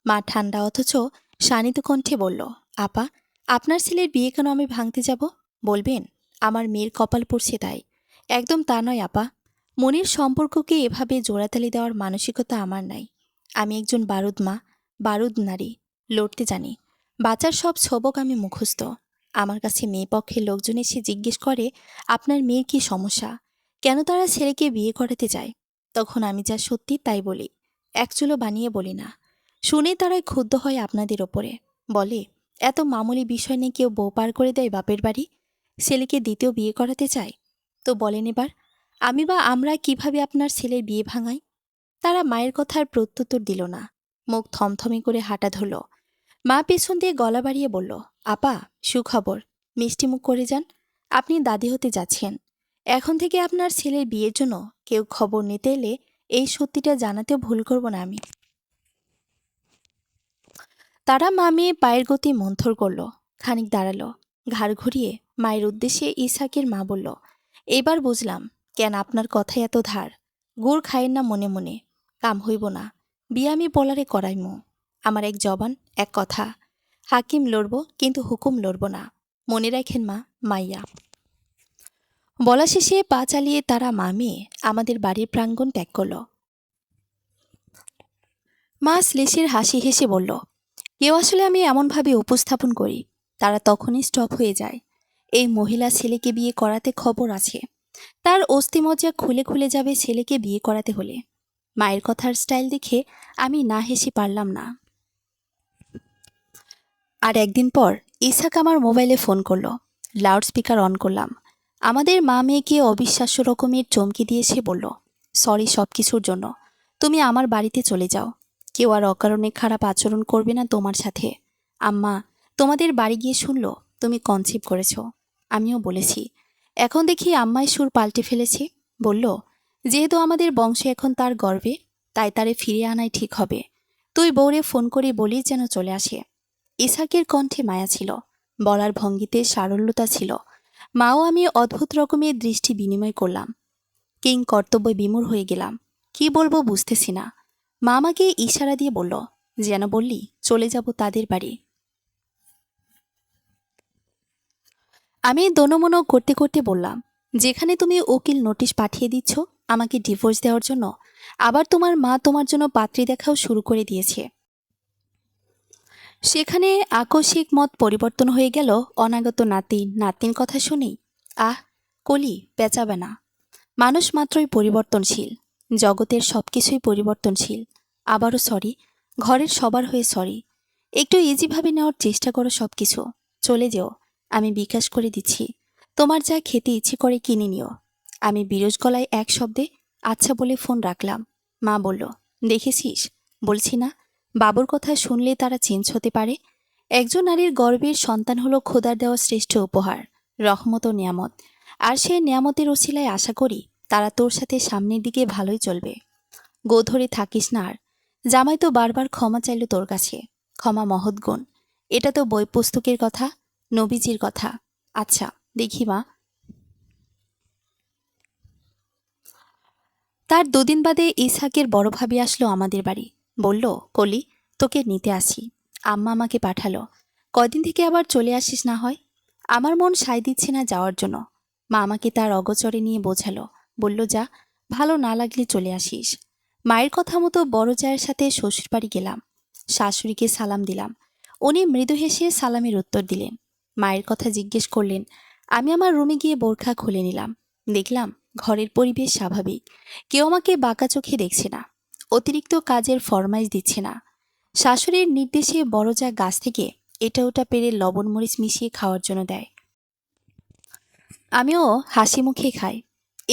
মা ঠান্ডা অথচ শানিত কণ্ঠে বলল, আপা, আপনার ছেলের বিয়ে কেন আমি ভাঙতে যাব? বলবেন আমার মেয়ের কপাল পড়ছে তাই। একদম তা নয় আপা। মনির সম্পর্ককে এভাবে জোড়াতালি দেওয়ার মানসিকতা আমার নাই। আমি একজন বারুদ মা, বারুদ নারী, লড়তে জানি। বাঁচার সব ছবক আমি মুখস্থ। আমার কাছে মেয়ে পক্ষের লোকজন এসে জিজ্ঞেস করে, আপনার মেয়ের কি সমস্যা, কেন তারা ছেলেকে বিয়ে করাতে চায়? তখন আমি যা সত্যি তাই বলি, এক চুলো বানিয়ে বলি না। শুনে তারাই ক্ষুব্ধ হয় আপনাদের ওপরে। বলে, এত মামুলি বিষয় নিয়ে কেউ বউ পার করে দেয় বাপের বাড়ি, ছেলেকে দ্বিতীয় বিয়ে করাতে চায়? তো বলেন এবার, আমি বা আমরা কিভাবে আপনার ছেলের বিয়ে ভাঙাই? তারা মায়ের কথার প্রত্যুত্তর দিল না, মুখ থমথমে করে হাঁটা ধরল। মা পেছন দিয়ে গলা বাড়িয়ে বলল, আপা, সুখবর, মিষ্টিমুখ করে যান। আপনি দাদি হতে যাচ্ছেন। এখন থেকে আপনার ছেলের বিয়ের জন্য কেউ খবর নিতে এলে এই সত্যিটা জানাতেও ভুল করব না আমি। তারা মা মেয়ে পায়ের গতি মন্থর করল। খানিক দাঁড়ালো, ঘাড় ঘুরিয়ে মায়ের উদ্দেশ্যে ইসাকের মা বলল, এবার বুঝলাম কেন আপনার কথায় এত ধার। গুড় খায়েন না মনে মনে, কাম হইব না। বিয়ে আমি বলারে করাইমু। আমার এক জবান, এক কথা। হাকিম লড়ব, কিন্তু হুকুম লড়ব না। মনে রাখেন মা, মাইয়া। বলা শেষে পা চালিয়ে তারা মা মেয়ে আমাদের বাড়ির প্রাঙ্গণ ত্যাগ করল। মা শ্লেষের হাসি হেসে বলল, কেউ আসলে আমি এমনভাবে উপস্থাপন করি, তারা তখনই স্টপ হয়ে যায়। এই মহিলা ছেলেকে বিয়ে করাতে খবর আছে, তার অস্থিমজ্জা খুলে খুলে যাবে ছেলেকে বিয়ে করাতে হলে। মায়ের কথার স্টাইল দেখে আমি না হেসে পারলাম না। আর একদিন পর ইসাক আমার মোবাইলে ফোন করলো। লাউড স্পিকার অন করলাম। আমাদের মা মেয়েকে অবিশ্বাস্য রকমের চমকে দিয়ে সে বলল, সরি সব কিছুর জন্য, তুমি আমার বাড়িতে চলে যাও। কেউ আর অকারণে খারাপ আচরণ করবে না তোমার সাথে। আম্মা তোমাদের বাড়ি গিয়ে শুনলো তুমি কনসিভ করেছ। আমিও বলেছি। এখন দেখি আম্মাই সুর পাল্টে ফেলেছে। বলল, যেহেতু আমাদের বংশ এখন তার গর্বে, তাই তারে ফিরিয়ে আনাই ঠিক হবে। তুই বউরে ফোন করে বলিস যেন চলে আসে। ইসাকের কণ্ঠে মায়া ছিল, বলার ভঙ্গিতে সারল্যতা ছিল। মাও আমি অদ্ভুত রকমের দৃষ্টি বিনিময় করলাম। কিং কর্তব্যে বিমূঢ় হয়ে গেলাম। কি বলবো বুঝতেছি না। মা আমাকে ইশারা দিয়ে বলল, যেন বললি চলে যাব তাদের বাড়ি। আমি দোনোমনো করতে করতে বললাম, যেখানে তুমি উকিল নোটিশ পাঠিয়ে দিচ্ছ আমাকে ডিভোর্স দেওয়ার জন্য, আবার তোমার মা তোমার জন্য পাত্রী দেখাও শুরু করে দিয়েছে। সেখানে আকস্মিক মত পরিবর্তন হয়ে গেল অনাগত নাতি নাতনির কথা শুনেই। আহ, কলি পেঁচাবে না। মানুষ মাত্রই পরিবর্তনশীল, জগতের সবকিছুই পরিবর্তনশীল। আবারও সরি, ঘরের সবার হয়ে সরি। একটু ইজিভাবে নেওয়ার চেষ্টা করো সবকিছু। চলে যেও, আমি বিকাশ করে দিচ্ছি। তোমার যা খেতে ইচ্ছে করে কিনে নিও। আমি বিরস গলায় এক শব্দে আচ্ছা বলে ফোন রাখলাম। মা বলল, দেখেছিস, বলছি না, বাবুর কথা শুনলে তারা চেঞ্জ হতে পারে। একজন নারীর গর্ভের সন্তান হলো খোদার দেওয়া শ্রেষ্ঠ উপহার, রহমত ও নিয়ামত। আর সেই নিয়ামতের ওসিলায় আশা করি তারা তোর সাথে সামনের দিকে ভালোই চলবে। গোধরে থাকিস না আর। জামাই তো বারবার ক্ষমা চাইল তোর কাছে। ক্ষমা মহৎ গুণ। এটা তো বই পুস্তকের কথা, নবীজির কথা। আচ্ছা, দেখি মা। তার 2 দিন বাদে ইসহাকের বড় ভাবি আসলো আমাদের বাড়ি। বলল, কলি, তোকে নিতে আসি। আম্মা আমাকে পাঠালো, কদিন থেকে আবার চলে আসিস না হয়। আমার মন সায় দিচ্ছে না যাওয়ার জন্য। মা আমাকে তার অগোচরে নিয়ে বোঝালো, বলল, যা, ভালো না লাগলে চলে আসিস। মায়ের কথা মতো বড় জায়ের সাথে শ্বশুরবাড়ি গেলাম। শাশুড়িকে সালাম দিলাম। উনি মৃদু হেসে সালামের উত্তর দিলেন। মায়ের কথা জিজ্ঞেস করলেন। আমি আমার রুমে গিয়ে বোরখা খুলে নিলাম। দেখলাম ঘরের পরিবেশ স্বাভাবিক। কেউ আমাকে বাঁকা চোখে দেখছে না, অতিরিক্ত কাজের ফরমাইশ দিচ্ছে না। শাশুড়ির নির্দেশে বড় যা গাছ থেকে এটা ওটা পেরে লবণ মরিচ মিশিয়ে খাওয়ার জন্য দেয়। আমিও হাসি মুখে খাই।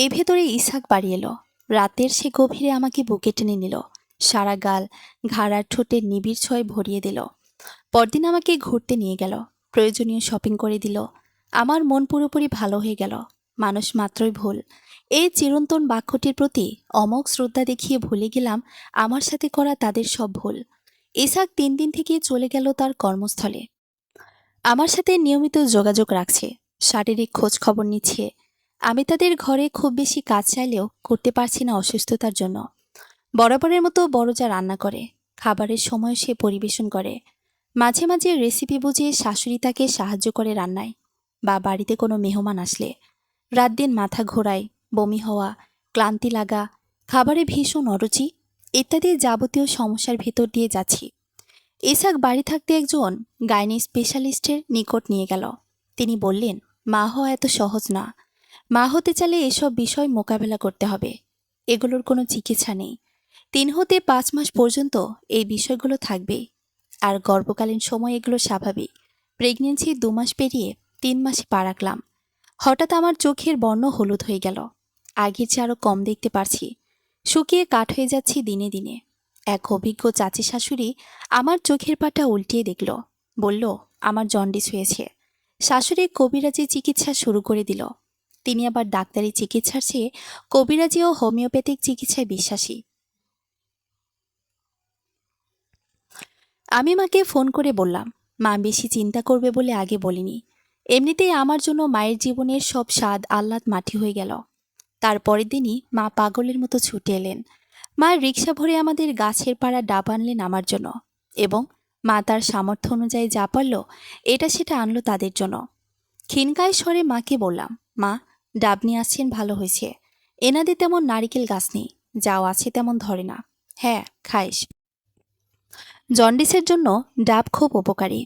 এই ভেতরে ইসহাক বাড়ি এলো। রাতের সে গভীরে আমাকে বুকে টেনে নিল। সারা গাল, ঘাড় আর ঠোঁটের নিবিড় ছোঁয় ভরিয়ে দিল। পরদিন আমাকে ঘুরতে নিয়ে গেল, প্রয়োজনীয় শপিং করে দিল। আমার মন পুরোপুরি ভালো হয়ে গেল। মানুষ মাত্রই ভুল, এই চিরন্তন বাক্যটির প্রতি অমোঘ শ্রদ্ধা দেখিয়ে ভুলে গেলাম আমার সাথে করা তাদের সব ভুল। ইসহাক 3 দিন থেকে চলে গেল তার কর্মস্থলে। আমার সাথে নিয়মিত যোগাযোগ রাখছে, শারীরিক খোঁজ খবর নিচ্ছে। আমি তাদের ঘরে খুব বেশি কাজ চাইলেও করতে পারছি না অসুস্থতার জন্য। বরাবরের মতো বড় যা রান্না করে, খাবারের সময় সে পরিবেশন করে। মাঝে মাঝে রেসিপি বুঝিয়ে শাশুড়ি তাকে সাহায্য করে রান্নায়, বা বাড়িতে কোনো মেহমান আসলে। রাত দিন মাথা ঘোরায়, বমি হওয়া, ক্লান্তি লাগা, খাবারে ভীষণ অরুচি ইত্যাদি যাবতীয় সমস্যার ভেতর দিয়ে যাচ্ছি। ইসহাক বাড়ি থাকতে একজন গাইনি স্পেশালিস্টের নিকট নিয়ে গেল। তিনি বললেন, মা হওয়া এত সহজ না। মা হতে চাইলে এসব বিষয় মোকাবেলা করতে হবে। এগুলোর কোনো চিকিৎসা নেই। 3 হতে 5 মাস পর্যন্ত এই বিষয়গুলো থাকবেই। আর গর্ভকালীন সময় এগুলো স্বাভাবিক। প্রেগনেন্সি 2 মাস পেরিয়ে 3 মাসে পা রাখলাম। হঠাৎ আমার চোখের বর্ণ হলুদ হয়ে গেল। আগের চেয়ে আরো কম দেখতে পারছি। শুকিয়ে কাঠ হয়ে যাচ্ছি দিনে দিনে। এক অভিজ্ঞ চাচি শাশুড়ি আমার চোখের পাটা উল্টিয়ে দেখল, বলল, আমার জন্ডিস হয়েছে। শাশুড়ি কবিরাজি চিকিৎসা শুরু করে দিল। তিনি আবার ডাক্তারি চিকিৎসার চেয়ে কবিরাজি ও হোমিওপ্যাথিক চিকিৎসায় বিশ্বাসী। আমি মাকে ফোন করে বললাম, মা বেশি চিন্তা করবে বলে আগে বলিনি। এমনিতেই আমার জন্য মায়ের জীবনের সব স্বাদ আহ্লাদ মাটি হয়ে গেল। তার পরের দিনই মা পাগলের মতো ছুটে এলেন। মা রিক্সা ভরে আমাদের গাছের পাড়া ডাব আনলেন আমার জন্য, এবং মা তার সামর্থ্য অনুযায়ী যা পারল এটা সেটা আনলো তাদের জন্য। ক্ষীণকায় স্বরে মাকে বললাম, মা, ডাব নিয়ে আসছেন ভালো হয়েছে। এনাদের তেমন নারিকেল গাছ নেই, যাও আছে তেমন ধরে না। হ্যাঁ, খাইস। জন্ডিসের জন্য ডাব খুব উপকারী।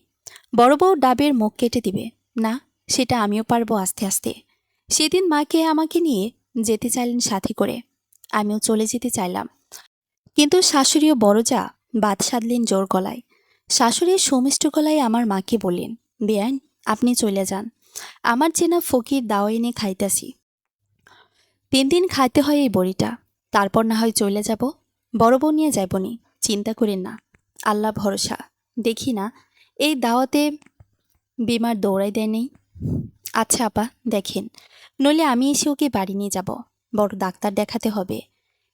বড় বউ ডাবের মুখ কেটে দিবে না, সেটা আমিও পারবো আস্তে আস্তে। সেদিন মাকে আমাকে নিয়ে যেতে চাইলেন সাথে করে। আমিও চলে যেতে চাইলাম, কিন্তু শাশুড়ি ও বড় যা বাদ সাধলেন জোর গলায়। শাশুড়ির সুমিষ্ট গলায় আমার মাকে বললেন, বেআইন, আপনি চলে যান। আমার চেনা ফকির দাওয়া এনে খাইতাছি। 3 দিন খাইতে হয় এই বড়িটা, তারপর না হয় চলে যাব। বড় বউ নিয়ে যাইবনি, চিন্তা করেন না। আল্লাহ ভরসা। দেখি না এই দাওয়াতে বিমার দৌড়াই দেয় নেই। আচ্ছা আপা, দেখেন, নইলে আমি এসে ওকে বাড়ি নিয়ে যাব। বড় ডাক্তার দেখাতে হবে।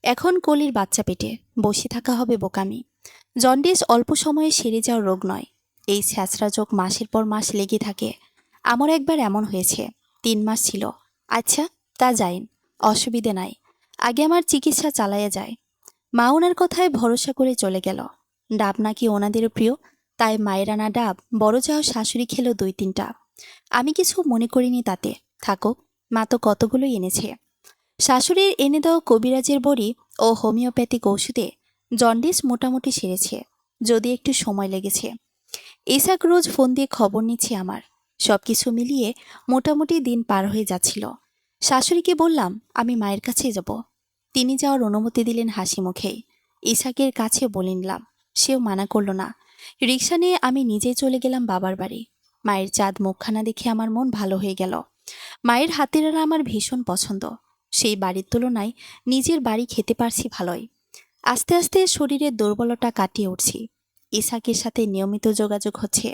এখন কলির বাচ্চা পেটে বসে থাকা হবে বোকামি। জন্ডিস অল্প সময়ে সেরে যাওয়ার রোগ নয়। এই ছ্যাঁচড়া চোখ মাসের পর মাস লেগে থাকে। আমার একবার এমন হয়েছে, 3 মাস ছিল। আচ্ছা, তা যাইন, অসুবিধে নাই। আগে আমার চিকিৎসা চালাইয়া যায়। মা ওনার কথায় ভরসা করে চলে গেল। ডাব নাকি ওনাদেরও প্রিয়, তাই মায়ের আনা ডাব বড় যাও শাশুড়ি খেলো 2-3টা। আমি কিছু মনে করিনি তাতে, থাকুক, মা তো কতগুলোই এনেছে। শাশুড়ির এনে দেওয়া কবিরাজের বড়ি ও হোমিওপ্যাথিক ঔষধে জন্ডিস মোটামুটি সেরেছে, যদি একটু সময় লেগেছে। ইসাক রোজ ফোন দিয়ে খবর নিচ্ছে আমার। সবকিছু মিলিয়ে মোটামুটি দিন পার হয়ে যাচ্ছিল। শাশুড়িকে বললাম আমি মায়ের কাছে যাব। তিনি যাওয়ার অনুমতি দিলেন হাসি মুখেই। ইসাকের কাছে বলে নিলাম, সেও মানা করল না। রিক্সা নিয়ে আমি নিজেই চলে গেলাম বাবার বাড়ি। মায়ের চাঁদ মুখখানা দেখে আমার মন ভালো হয়ে গেল। মায়ের হাতের রান্না আমার ভীষণ পছন্দ। সেই বাড়ির তুলনায় নিজের বাড়ি খেতে পারছি ভালোই। আস্তে আস্তে শরীরের দুর্বলতা কাটিয়ে উঠছি। ইসাকের সাথে নিয়মিত যোগাযোগ হচ্ছে।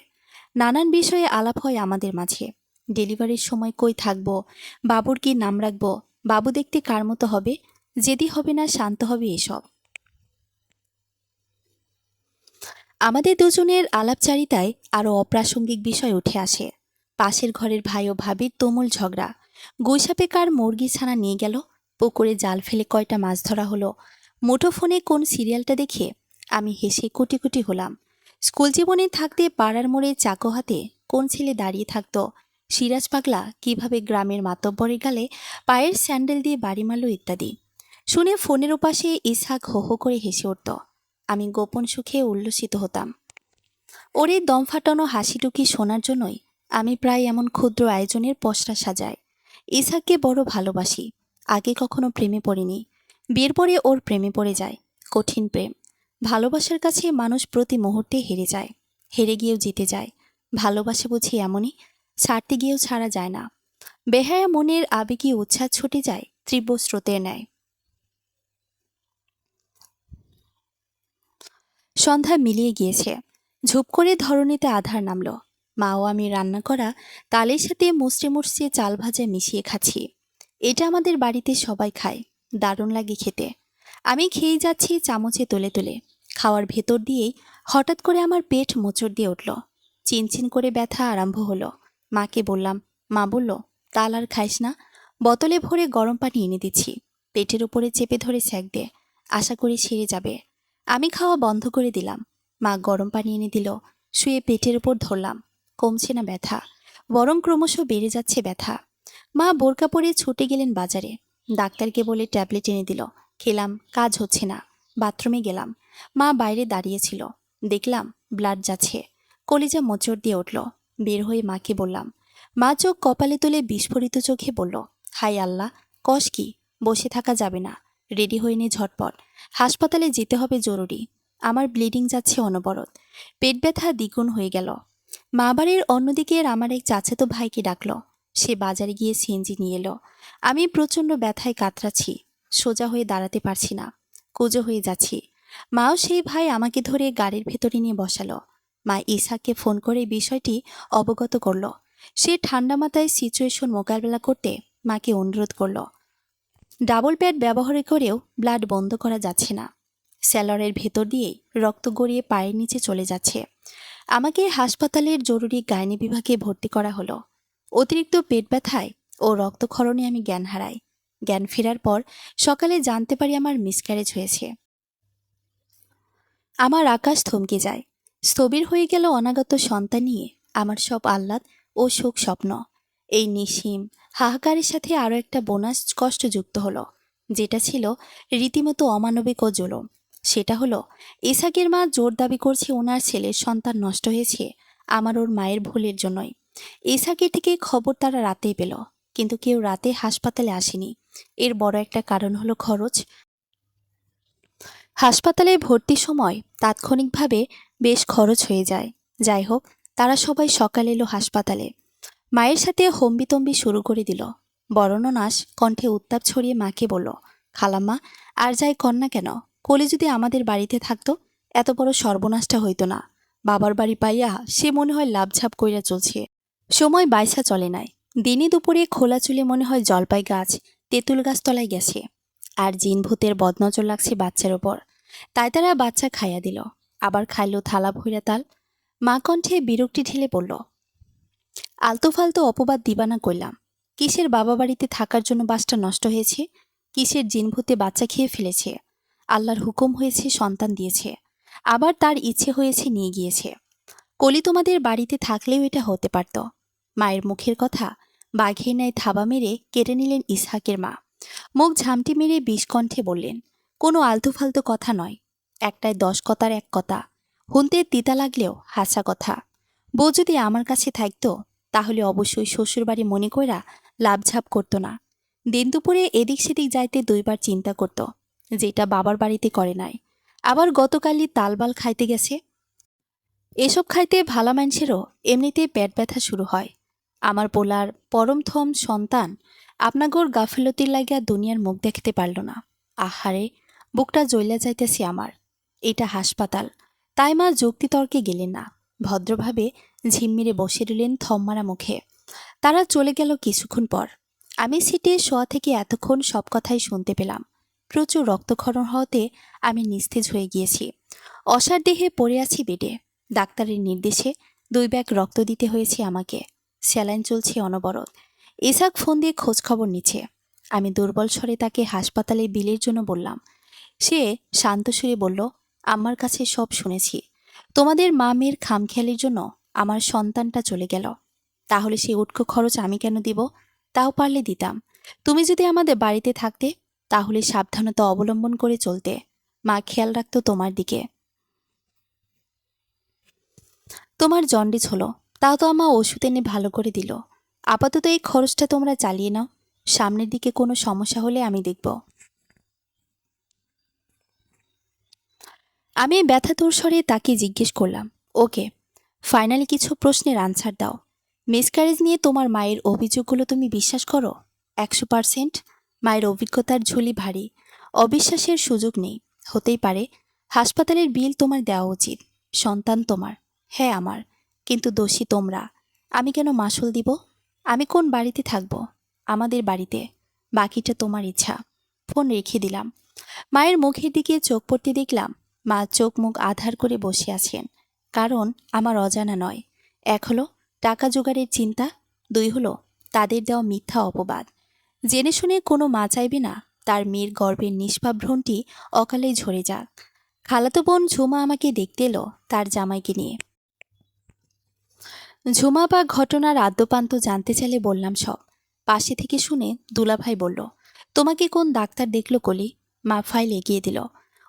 নানান বিষয়ে আলাপ হয় আমাদের মাঝে। ডেলিভারির সময় কই থাকবো, বাবুর কি নাম রাখবো, বাবু দেখতে কার মতো হবে, জেদি হবে না শান্ত হবে, এসব। আমাদের দুজনের আলাপচারিতায় আরও অপ্রাসঙ্গিক বিষয় উঠে আসে। পাশের ঘরের ভাই ও ভাবির তুমুল ঝগড়া। গুইসাপে কার মুরগি ছানা নিয়ে গেল, পুকুরে জাল ফেলে কয়টা মাছ ধরা হলো, মুঠোফোনে কোন সিরিয়ালটা দেখে আমি হেসে কুটি কুটি হলাম। স্কুল জীবনে থাকতে পাড়ার মোড়ে চাকু হাতে কোন ছেলে দাঁড়িয়ে থাকতো, সিরাজ পাগলা কিভাবে গ্রামের মাতব্বরের গালে পায়ের স্যান্ডেল দিয়ে বাড়ি মারল ইত্যাদি শুনে ফোনের ওপাশে ইসহাক হো হো করে হেসে উঠত। আমি গোপন সুখে উল্লসিত হতাম। ওর এই দম ফাটানো হাসিটুকি শোনার জন্যই আমি প্রায় এমন ক্ষুদ্র আয়োজনের পসরা সাজাই। ইসহাককে বড় ভালোবাসি। আগে কখনো প্রেমে পড়িনি। বিয়ের পরে ওর প্রেমে পড়ে যায়। কঠিন প্রেম। ভালোবাসার কাছে মানুষ প্রতি মুহূর্তে হেরে যায়। হেরে গিয়েও জিতে যায়। ভালোবাসা বুঝি এমনই, ছাড়তে গিয়েও ছাড়া যায় না। বেহায়া মনের আবেগী উচ্ছ্বাস ছুটে যায় তীব্র স্রোতের ন্যায়। সন্ধ্যা মিলিয়ে গিয়েছে। ঝুপ করে ধরণীতে আধার নামল। মা ও আমি রান্না করা তালের সাথে মুচড়ে মুচড়ে চাল ভাজা মিশিয়ে খাচ্ছি। এটা আমাদের বাড়িতে সবাই খায়। দারুণ লাগে খেতে। আমি খেয়ে যাচ্ছি চামচে তুলে তুলে। খাওয়ার ভেতর দিয়েই হঠাৎ করে আমার পেট মোচড় দিয়ে উঠল। চিনচিন করে ব্যথা আরম্ভ হলো। মাকে বললাম। মা বলল, তাল আর খাইস না, বোতলে ভরে গরম পানি এনে দিচ্ছি, পেটের উপরে চেপে ধরে সেঁক দে, আশা করি সেরে যাবে। আমি খাওয়া বন্ধ করে দিলাম। মা গরম পানি এনে দিল। শুয়ে পেটের উপর ধরলাম। কমছে না ব্যথা, বরং ক্রমশ বেড়ে যাচ্ছে ব্যথা। মা বোরকা পরে ছুটে গেলেন বাজারে। ডাক্তারকে বলে ট্যাবলেট এনে দিল। খেলাম, কাজ হচ্ছে না। বাথরুমে গেলাম। মা বাইরে দাঁড়িয়েছিল। দেখলাম ব্লাড যাচ্ছে। কলিজা মোচড় দিয়ে উঠল। বের হয়ে মাকে বললাম। মা চোখ কপালে তুলে বিস্ফোরিত চোখে বলল, হাই আল্লাহ, কষ কি? বসে থাকা যাবে না, রেডি হয়ে নে ঝটপট, হাসপাতালে যেতে হবে জরুরি। আমার ব্লিডিং যাচ্ছে অনবরত। পেট ব্যথা দ্বিগুণ হয়ে গেল। মা বাড়ির অন্যদিকে আমার এক চাচাতো ভাইকে ডাকলো। সে বাজারে গিয়ে সিএনজি নিয়ে এলো। আমি প্রচণ্ড ব্যথায় কাতরাচ্ছি। সোজা হয়ে দাঁড়াতে পারছি না। কুঁজো হয়ে যাচ্ছি। মাও সেই ভাই আমাকে ধরে গাড়ির ভেতরে নিয়ে বসালো। মা ইসহাককে ফোন করে বিষয়টি অবগত করল। সে ঠান্ডা মাথায় সিচুয়েশন মোকাবেলা করতে মাকে অনুরোধ করল। ডাবল প্যাড ব্যবহার করেও ব্লাড বন্ধ করা যাচ্ছে না। স্যালারের ভেতর দিয়েই রক্ত গড়িয়ে পায়ের নিচে চলে যাচ্ছে। আমাকে হাসপাতালের জরুরি গাইনি বিভাগে ভর্তি করা হলো। অতিরিক্ত পেট ব্যথায় ও রক্তক্ষরণে আমি জ্ঞান হারাই। জ্ঞান ফেরার পর সকালে জানতে পারি আমার মিসক্যারেজ হয়েছে। আমার আকাশ থমকে যায়। স্থবির হয়ে গেল অনাগত সন্তান নিয়ে আমার সব আহ্লাদ ও সুখ স্বপ্ন। এই নিঃসীম হাহাকারের সাথে আরও একটা বোনাস কষ্ট যুক্ত হলো, যেটা ছিল রীতিমতো অমানবিক ও জুলুম। সেটা হলো, ইসহাকের মা জোর দাবি করছে ওনার ছেলের সন্তান নষ্ট হয়েছে আমার ওর মায়ের ভুলের জন্যই। ইসহাকের থেকে খবর তারা রাতেই পেল, কিন্তু কেউ রাতে হাসপাতালে আসেনি। এর বড় একটা কারণ হলো খরচ। হাসপাতালে ভর্তির সময় তাৎক্ষণিকভাবে বেশ খরচ হয়ে যায়। যাই হোক, তারা সবাই সকালে এলো হাসপাতালে। মায়ের সাথে হম্বিতম্বি শুরু করে দিল। বরণনাশ কণ্ঠে উত্তাপ ছড়িয়ে মাকে বলল, খালাম্মা, আর যাই কর না কেন, কোলে যদি আমাদের বাড়িতে থাকতো এত বড় সর্বনাশটা হইতো না। বাবার বাড়ি পাইয়া সে মনে হয় লাভঝাপ কইরা চলছে। সময় বাইসা চলে নাই। দিনে দুপুরে খোলা চুলে মনে হয় জলপাই গাছ, তেঁতুল গাছ তলায় গেছে। আর জিন ভূতের বদনজর লাগছে বাচ্চার ওপর। তাই তারা বাচ্চা খাইয়া দিল। আবার খাইল থালা ভইরা তাল। মা কণ্ঠে বিরক্তি ঢেলে পড়ল, আলতু ফালতু অপবাদ দিবানা কইলাম। কিসের বাবা বাড়িতে থাকার জন্য বাসটা নষ্ট হয়েছে? কিসের জিনভূতে বাচ্চা খেয়ে ফেলেছে? আল্লাহর হুকুম হয়েছে সন্তান দিয়েছে, আবার তার ইচ্ছে হয়েছে নিয়ে গিয়েছে। কলি তোমাদের বাড়িতে থাকলেও এটা হতে পারত। মায়ের মুখের কথা বাঘের ন্যায় থাবা মেরে কেটে নিলেন ইসহাকের মা। মুখ ঝামটি মেরে বিষকণ্ঠে বললেন, কোনো আলতু ফালতু কথা নয়, একটাই 10 কথার এক কথা। হুনতে তিতা লাগলেও হাসা কথা। বউ যদি আমার কাছে থাকতো তাহলে অবশ্যই শ্বশুরবাড়ি মনে কইরা লাভঝাপ করতো না। দিন দুপুরে এদিক সেদিক যাইতে 2বার চিন্তা করত, যেটা বাবার বাড়িতে করে নাই। আবার গতকালই তালবাল খাইতে গেছে। এসব খাইতে ভালা মানুষেরও এমনিতেই পেট ব্যথা শুরু হয়। আমার পোলার পরমথম সন্তান আপনাগোর গাফিলতির লাগিয়া দুনিয়ার মুখ দেখতে পারল না। আহারে, বুকটা জ্বলিয়া যাইতেছে আমার। এটা হাসপাতাল, তাই মা যুক্তিতর্কে গেলেন না। ভদ্রভাবে ঝিমমিরে বসে রইলেন থমমারা মুখে। তারা চলে গেল কিছুক্ষণ পর। আমি সিটে শোয়া থেকে এতক্ষণ সব কথাই শুনতে পেলাম। প্রচুর রক্তক্ষরণ হওয়াতে আমি নিস্তেজ হয়ে গিয়েছি। অসার দেহে পড়ে আছি বেডে। ডাক্তারের নির্দেশে 2 ব্যাগ রক্ত দিতে হয়েছে আমাকে। স্যালাইন চলছে অনবরত। ইসহাক ফোন দিয়ে খোঁজ খবর নিচ্ছে। আমি দুর্বল স্বরে তাকে হাসপাতালে বিলের জন্য বললাম। সে শান্ত সুরে বলল, আমার কাছে সব শুনেছি। তোমাদের মা মেয়ের খামখেয়ালির জন্য আমার সন্তানটা চলে গেল। তাহলে সেই উটকো খরচ আমি কেন দিব? তাও পারলে দিতাম। তুমি যদি আমাদের বাড়িতে থাকতে তাহলে সাবধানতা অবলম্বন করে চলতে। মা খেয়াল রাখতো তোমার দিকে। তোমার জন্ডিস হলো, তাও তো আমা ওষুধ এনে ভালো করে দিল। আপাতত এই খরচটা তোমরা চালিয়ে নাও। সামনের দিকে কোনো সমস্যা হলে আমি দেখব। আমি ব্যথাতুর স্বরে তাকে জিজ্ঞেস করলাম, ওকে, ফাইনালি কিছু প্রশ্নের আনসার দাও। মিসক্যারেজ নিয়ে তোমার মায়ের অভিযোগগুলো তুমি বিশ্বাস করো? 100%। মায়ের অভিজ্ঞতার ঝুলি ভারী। অবিশ্বাসের সুযোগ নেই। হতেই পারে হাসপাতালের বিল তোমার দেওয়া উচিত। সন্তান তোমার। হ্যাঁ আমার। কিন্তু দোষী তোমরা। আমি কেন মাসুল দিব? আমি কোন বাড়িতে থাকব? আমাদের বাড়িতে। বাকিটা তোমার ইচ্ছা। ফোন রেখে দিলাম। মায়ের মুখের দিকে চোখ পড়তে দেখলাম মা চোখ মুখ আধার করে বসে আছেন। কারণ আমার অজানা নয়। এক হলো টাকা জোগাড়ের চিন্তা, দুই হলো তাদের দেওয়া মিথ্যা অপবাদ। জেনে শুনে কোনো মা চাইবে না তার মেয়ের গর্ভের নিষ্পাপ ভ্রূণটি অকালেই ঝরে যাক। খালাতো বোন ঝুমা আমাকে দেখতে এলো তার জামাইকে নিয়ে। ঝুমা বা ঘটনার আদ্যপান্ত জানতে চাইলে বললাম সব। পাশে থেকে শুনে দুলাভাই বলল, তোমাকে কোন ডাক্তার দেখল কলি? মা ফাইল এগিয়ে দিল।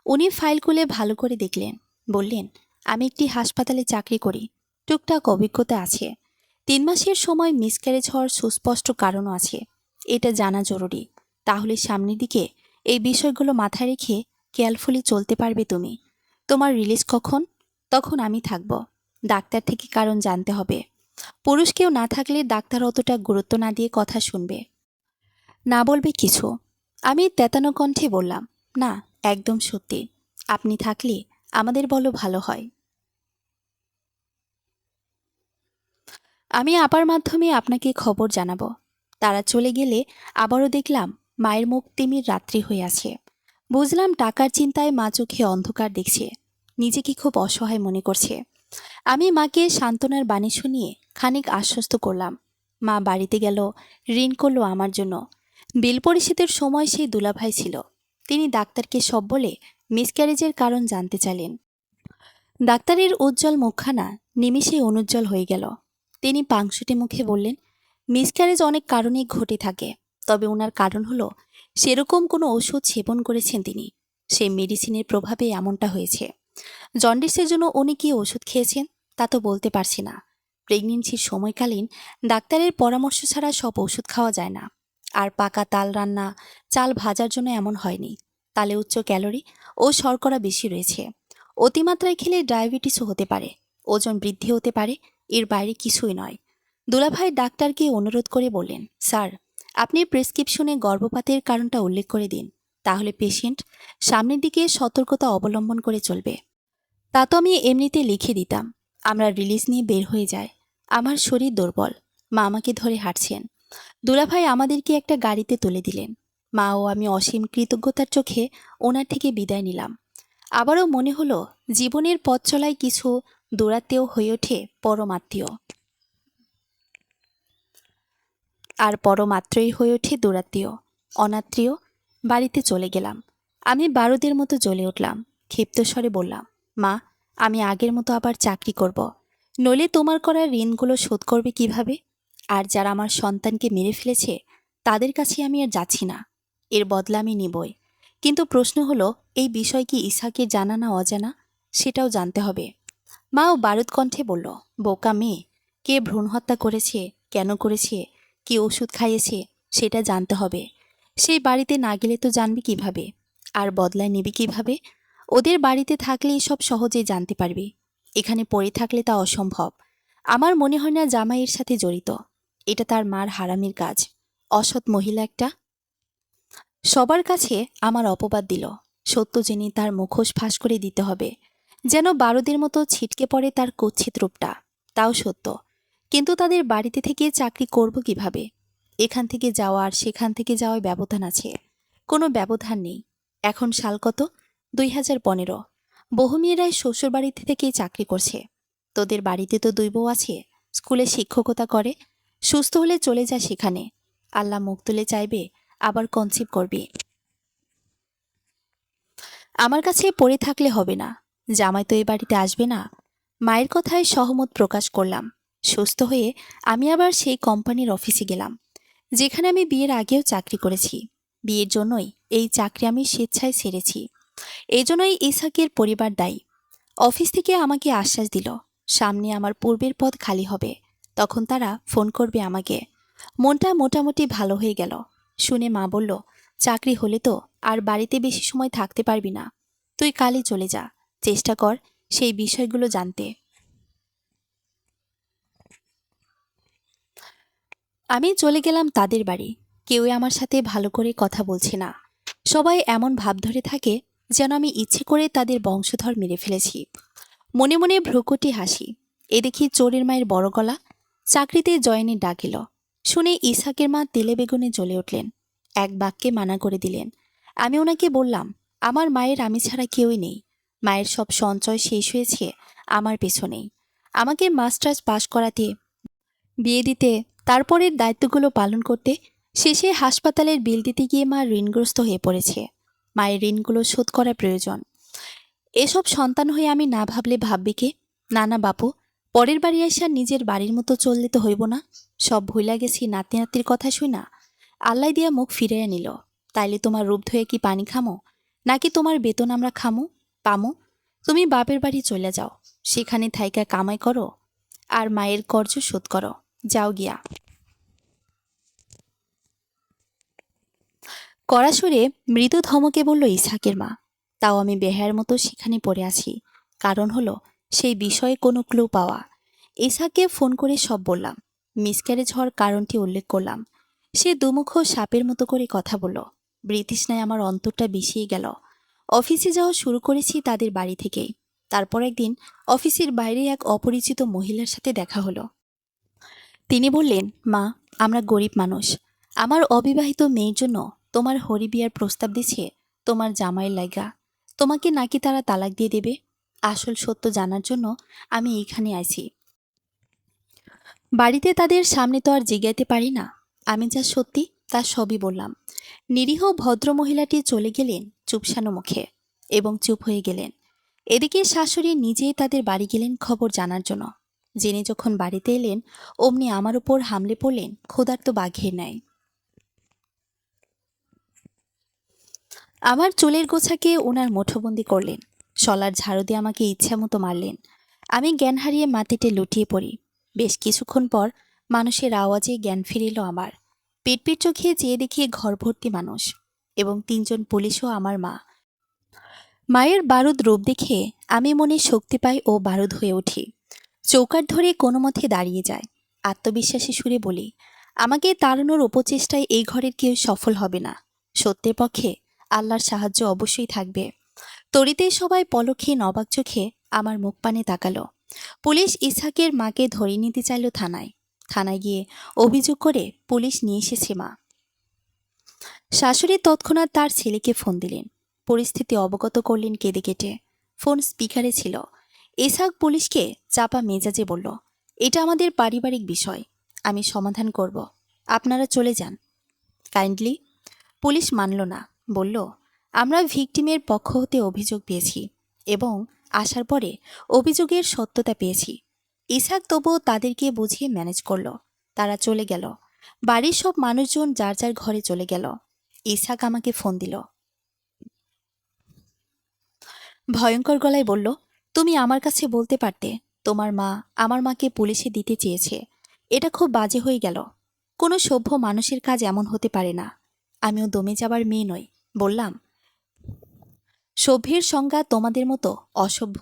উনি ফাইল খুলে ভালো করে দেখলেন। বললেন, আমি একটি হাসপাতালে চাকরি করি। টুকটাক অভিজ্ঞতা আছে। 3 মাসের সময় মিসক্যারেজ হওয়ার সুস্পষ্ট কারণও আছে। এটা জানা জরুরি। তাহলে সামনের দিকে এই বিষয়গুলো মাথায় রেখে কেয়ারফুলি চলতে পারবে তুমি। তোমার রিলিজ কখন? তখন আমি থাকব। ডাক্তার থেকে কারণ জানতে হবে। পুরুষ কেউ না থাকলে ডাক্তার অতটা গুরুত্ব না দিয়ে কথা শুনবে, না বলবে কিছু। আমি তেতানো কণ্ঠে বললাম, না, একদম সত্যি। আপনি থাকলে আমাদের বলো ভালো হয়। আমি আপার মাধ্যমে আপনাকে খবর জানাবো। তারা চলে গেলে আবারও দেখলাম মায়ের মুখ তিমির রাত্রি হয়ে আছে। বুঝলাম টাকার চিন্তায় মা চোখে অন্ধকার দেখছে। নিজেকে খুব অসহায় মনে করছে। আমি মাকে সান্ত্বনার বাণী শুনিয়ে খানিক আশ্বস্ত করলাম। মা বাড়িতে গেল, ঋণ করল আমার জন্য। বিল পরিশোধের সময় সেই দুলাভাই ছিল। তিনি ডাক্তারকে সব বলে মিসক্যারেজের কারণ জানতে চাইলেন। ডাক্তারের উজ্জ্বল মুখখানা নিমিষেই অনুজ্জ্বল হয়ে গেল। তিনি পাংশুটে মুখে বললেন, মিসক্যারেজ অনেক কারণেই ঘটে থাকে, তবে ওনার কারণ হলো সেরকম কোনো ওষুধ সেবন করেছেন তিনি। সেই মেডিসিনের প্রভাবে এমনটা হয়েছে। জন্ডিসের জন্য উনি কি ওষুধ খেয়েছেন তা তো বলতে পারছি না। প্রেগনেন্সির সময়কালীন ডাক্তারের পরামর্শ ছাড়া সব ওষুধ খাওয়া যায় না। আর পাকা তাল রান্না, চাল ভাজার জন্য এমন হয়নি। তালে উচ্চ ক্যালোরি ও শর্করা বেশি রয়েছে। অতিমাত্রায় খেলে ডায়াবেটিসও হতে পারে, ওজন বৃদ্ধি হতে পারে। এর বাইরে কিছুই নয়। দুলাভাই ডাক্তারকে অনুরোধ করে বললেন, স্যার, আপনি প্রেসক্রিপশনে গর্ভপাতের কারণটা উল্লেখ করে দিন। তাহলে পেশেন্ট সামনের দিকে সতর্কতা অবলম্বন করে চলবে। তা তো আমি এমনিতে লিখে দিতাম। আমরা রিলিজ নিয়ে বের হয়ে যাই। আমার শরীর দুর্বল। মা আমাকে ধরে হাঁটছেন। দুলাভাই আমাদেরকে একটা গাড়িতে তুলে দিলেন। মা ও আমি অসীম কৃতজ্ঞতার চোখে ওনার থেকে বিদায় নিলাম। আবারও মনে হলো জীবনের পথ চলায় কিছু দৌড়াতেও হয়ে ওঠে পরমাত্মীয়, আর পরমাত্রই হয়ে ওঠে দৌড়াত্মীয়, অনাত্মীয়। বাড়িতে চলে গেলাম। আমি বারুদের মতো জ্বলে উঠলাম। ক্ষিপ্ত স্বরে বললাম, মা, আমি আগের মতো আবার চাকরি করব। নইলে তোমার করা ঋণগুলো শোধ করবে কিভাবে? আর যারা আমার সন্তানকে মেরে ফেলেছে তাদের কাছে আমি আর যাচ্ছি না। এর বদলা আমি নিবই। কিন্তু প্রশ্ন হলো, এই বিষয় কি ইসাকে জানা না অজানা? সেটাও জানতে হবে। মাও বারুদ কণ্ঠে বলল, বোকা মেয়ে, কে ভ্রূণ হত্যা করেছে, কেন করেছে, কি ওষুধ খাইয়েছে, সেটা জানতে হবে। সেই বাড়িতে না গেলে তো জানবি কিভাবে? আর বদলায় নিবি কিভাবে? ওদের বাড়িতে থাকলে এসব সহজেই জানতে পারবি। এখানে পড়ে থাকলে তা অসম্ভব। আমার মনে হয় না জামাইয়ের সাথে জড়িত। এটা তার মার হারামির কাজ। অসৎ মহিলা একটা। সবার কাছে আমার অপবাদ দিল। সত্য জেনে তার মুখোশ ফাঁস করে দিতে হবে, যেন বারুদের মতো ছিটকে পড়ে তার কুৎসিত রূপটা। তাও সত্য। কিন্তু তাদের বাড়িতে থেকে চাকরি করব কিভাবে? এখান থেকে যাওয়া আর সেখান থেকে যাওয়ায় ব্যবধান আছে? কোনো ব্যবধান নেই। এখন সাল কত? 2015। বহু মেয়েরাই শ্বশুর বাড়িতে থেকেই চাকরি করছে। তোদের বাড়িতে তো 2 বউ আছে, স্কুলে শিক্ষকতা করে। সুস্থ হলে চলে যা সেখানে। আল্লাহ মুখ তুলে চাইবে আবার কনসিভ করবি। আমার কাছে পড়ে থাকলে হবে না। জামাই তো এ বাড়িতে আসবে না। মায়ের কথায় সহমত প্রকাশ করলাম। সুস্থ হয়ে আমি আবার সেই কোম্পানির অফিসে গেলাম, যেখানে আমি বিয়ের আগেও চাকরি করেছি। বিয়ের জন্যই এই চাকরি আমি স্বেচ্ছায় ছেড়েছি। এই জন্যই ইসাকের পরিবার দায়ী। অফিস থেকে আমাকে আশ্বাস দিল, সামনে আমার পূর্বের পদ খালি হবে, তখন তারা ফোন করবে আমাকে। মনটা মোটামুটি ভালো হয়ে গেল। শুনে মা বলল, চাকরি হলে তো আর বাড়িতে বেশি সময় থাকতে পারবি না, তুই কালই চলে যা, চেষ্টা কর সেই বিষয়গুলো জানতে। আমি চলে গেলাম তাদের বাড়ি। কেউই আমার সাথে ভালো করে কথা বলছে না। সবাই এমন ভাব ধরে থাকে যেন আমি ইচ্ছে করে তাদের বংশধর মেরে ফেলেছি। মনে মনে ভ্রুকুটি হাসি। এ দেখি চোরের মায়ের বড় গলা। চাকরিতে জয়েনের ডাক এলো। শুনে ইসাকের মা তেলে বেগুনে জ্বলে উঠলেন। এক বাক্যে মানা করে দিলেন। আমি ওনাকে বললাম, আমার মায়ের আমি ছাড়া কেউই নেই। মায়ের সব সঞ্চয় শেষ হয়েছে আমার পেছনেই। আমাকে মাস্টার্স পাশ করাতে, বিয়ে দিতে, তারপরের দায়িত্বগুলো পালন করতে, শেষে হাসপাতালের বিল দিতে গিয়ে মা ঋণগ্রস্ত হয়ে পড়েছে। মায়ের ঋণগুলো শোধ করা প্রয়োজন। এসব সন্তান হয়ে আমি না ভাবলে ভাববে কে? না না বাপু, পরের বাড়ি আসা নিজের বাড়ির মতো চললে তো হইব না। সব ভুলা গেছি নাতি নাতির কথা শুই না। আল্লাহ দিয়া মুখ ফিরাইয়া নিল। তাইলে তোমার রূপ ধুয়ে কি পানি খামো, নাকি তোমার বেতন আমরা খামো পামো? তুমি বাপের বাড়ি চলে যাও, সেখানে থাইকা কামাই করো আর মায়ের কর্জ শোধ করো। যাও গিয়া। কড়া সুরে মৃদু ধমকে বলল ইসহাকের মা। তাও আমি বেহায়ের মতো সেখানে পড়ে আছি। কারণ হলো সেই বিষয়ে কোনো ক্লু পাওয়া। ইসহাককে ফোন করে সব বললাম। মিসক্যারেজ হওয়ার কারণটি উল্লেখ করলাম। সে দুমুখ সাপের মতো করে কথা বলল। ব্রিটিশনায় আমার অন্তরটা বিষিয়ে গেল। অফিসে যাওয়া শুরু করেছি তাদের বাড়ি থেকেই। তারপর একদিন অফিসের বাইরে এক অপরিচিত মহিলার সাথে দেখা হলো। তিনি বললেন, মা, আমরা গরিব মানুষ। আমার অবিবাহিত মেয়ের জন্য তোমার হরি বিয়ার প্রস্তাব দিছে তোমার জামাইয়ের লাইগা। তোমাকে নাকি তারা তালাক দিয়ে দেবে। আসল সত্য জানার জন্য আমি এইখানে আইছি। বাড়িতে তাদের সামনে তো আর জিগাইতে পারি না। আমি যা সত্যি তা সবই বললাম। নিরীহ ভদ্র মহিলাটি চলে গেলেন চুপসানো মুখে এবং চুপ হয়ে গেলেন। এদিকে শাশুড়ি নিজেই তাদের বাড়ি গেলেন খবর জানার জন্য। জেনে যখন বাড়িতে এলেন, অমনি আমার উপর হামলে পড়লেন ক্ষুধার্ত বাঘের ন্যায়। আমার চুলের গোছাকে ওনার মুঠোবন্দি করলেন। শলার ঝাড়ু দিয়ে আমাকে ইচ্ছা মতো মারলেন। আমি জ্ঞান হারিয়ে মাটিতে লুটিয়ে পড়ি। বেশ কিছুক্ষণ পর মানুষের আওয়াজে জ্ঞান ফিরিল আমার। পিটপিট চোখে চেয়ে দেখি ঘর ভর্তি মানুষ এবং 3জন পুলিশও আমার মা। মায়ের বারুদ রূপ দেখে আমি মনে শক্তি পাই ও বারুদ হয়ে উঠি। চৌকাঠ ধরে কোনো মতে দাঁড়িয়ে যায়। আত্মবিশ্বাসী সুরে বলি, আমাকে তাড়ানোর উপচেষ্টায় এই ঘরের কেউ সফল হবে না। সত্যের পক্ষে আল্লাহর সাহায্য অবশ্যই থাকবে। তরিতে সবাই পলকে নবাক চোখে আমার মুখ পানে তাকালো। পুলিশ ইসহাকের মাকে ধরে নিতে চাইল থানায়। থানায় গিয়ে অভিযোগ করে পুলিশ নিয়ে এসেছে মা। শাশুড়ি তৎক্ষণাৎ তার ছেলেকে ফোন দিলেন। পরিস্থিতি অবগত করলেন কেঁদে কেটে। ফোন স্পিকারে ছিল। ইসহাক পুলিশকে চাপা মেজাজে বলল, এটা আমাদের পারিবারিক বিষয়, আমি সমাধান করব, আপনারা চলে যান কাইন্ডলি। পুলিশ মানল না, বলল, আমরা ভিকটিমের পক্ষ হতে অভিযোগ পেয়েছি এবং আসার পরে অভিযোগের সত্যতা পেয়েছি। ইসহাক তবুও তাদেরকে বুঝিয়ে ম্যানেজ করল। তারা চলে গেল। বাড়ির সব মানুষজন যার যার ঘরে চলে গেল। ইসহাক আমাকে ফোন দিল। ভয়ঙ্কর গলায় বলল, তুমি আমার কাছে বলতে পারতে তোমার মা আমার মাকে পুলিশে দিতে চেয়েছে। এটা খুব বাজে হয়ে গেল। কোনো সভ্য মানুষের কাজ এমন হতে পারে না। আমিও দমে যাবার মেয়ে নই। বললাম, সভ্যের সংজ্ঞা তোমাদের মতো অসভ্য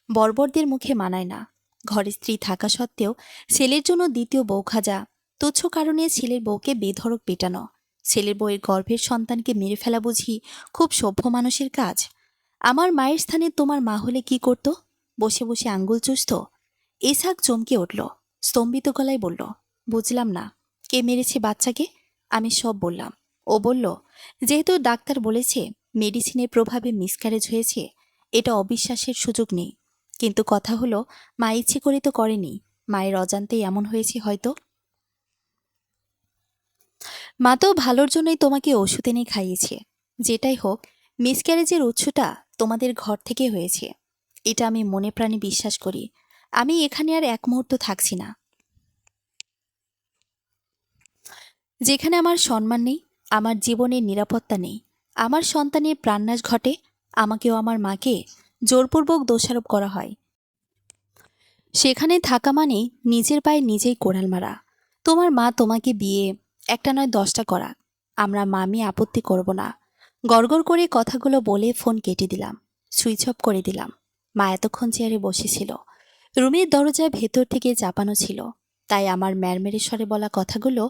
বর্বরদের মুখে মানায় না। ঘরে স্ত্রী থাকা সত্ত্বেও ছেলের জন্য দ্বিতীয় বউ খাজা, তুচ্ছ কারণে ছেলের বউকে বেধড়ক পেটানো, ছেলের বউয়ের গর্ভের সন্তানকে মেরে ফেলা বুঝি খুব সভ্য মানুষের কাজ? আমার মায়ের স্থানে তোমার মা হলে কি করত? বসে বসে আঙ্গুল চুষত? ইসহাক চমকে উঠল। স্তম্ভিত গলায় বলল, বুঝলাম না, কে মেরেছে বাচ্চাকে? আমি সব বললাম। ও বলল, যেহেতু ডাক্তার বলেছে মেডিসিনের প্রভাবে মিসক্যারেজ হয়েছে, এটা অবিশ্বাসের সুযোগ নেই। কিন্তু কথা হলো, মা ইচ্ছে করে তো করেনি, মায়ের অজান্তেই এমন হয়েছে হয়তো। মা তো ভালোর জন্যই তোমাকে ওষুধ এনে খাইয়েছে। যেটাই হোক, মিসক্যারেজের উৎসটা তোমাদের ঘর থেকে হয়েছে, এটা আমি মনে প্রাণে বিশ্বাস করি। আমি এখানে আর এক মুহূর্ত থাকছি না। যেখানে আমার সম্মান নেই, আমার জীবনের নিরাপত্তা নেই, আমার সন্তানের প্রাণনাশ ঘটে, আমাকেও আমার মাকে জোরপূর্বক দোষারোপ করা হয়, সেখানে থাকা মানে নিজের পায়ে নিজেই কোড়াল মারা। তোমার মা তোমাকে বিয়ে একটা নয় 10টা করা, আমরা মামি আপত্তি করব না। গড়গড় করে কথাগুলো বলে ফোন কেটে দিলাম, সুইচ অফ করে দিলাম। মা এতক্ষণ চেয়ারে বসেছিল, রুমের দরজা ভেতর থেকে চাপানো ছিল, তাই আমার ম্যারমেরে স্বরে বলা কথাগুলো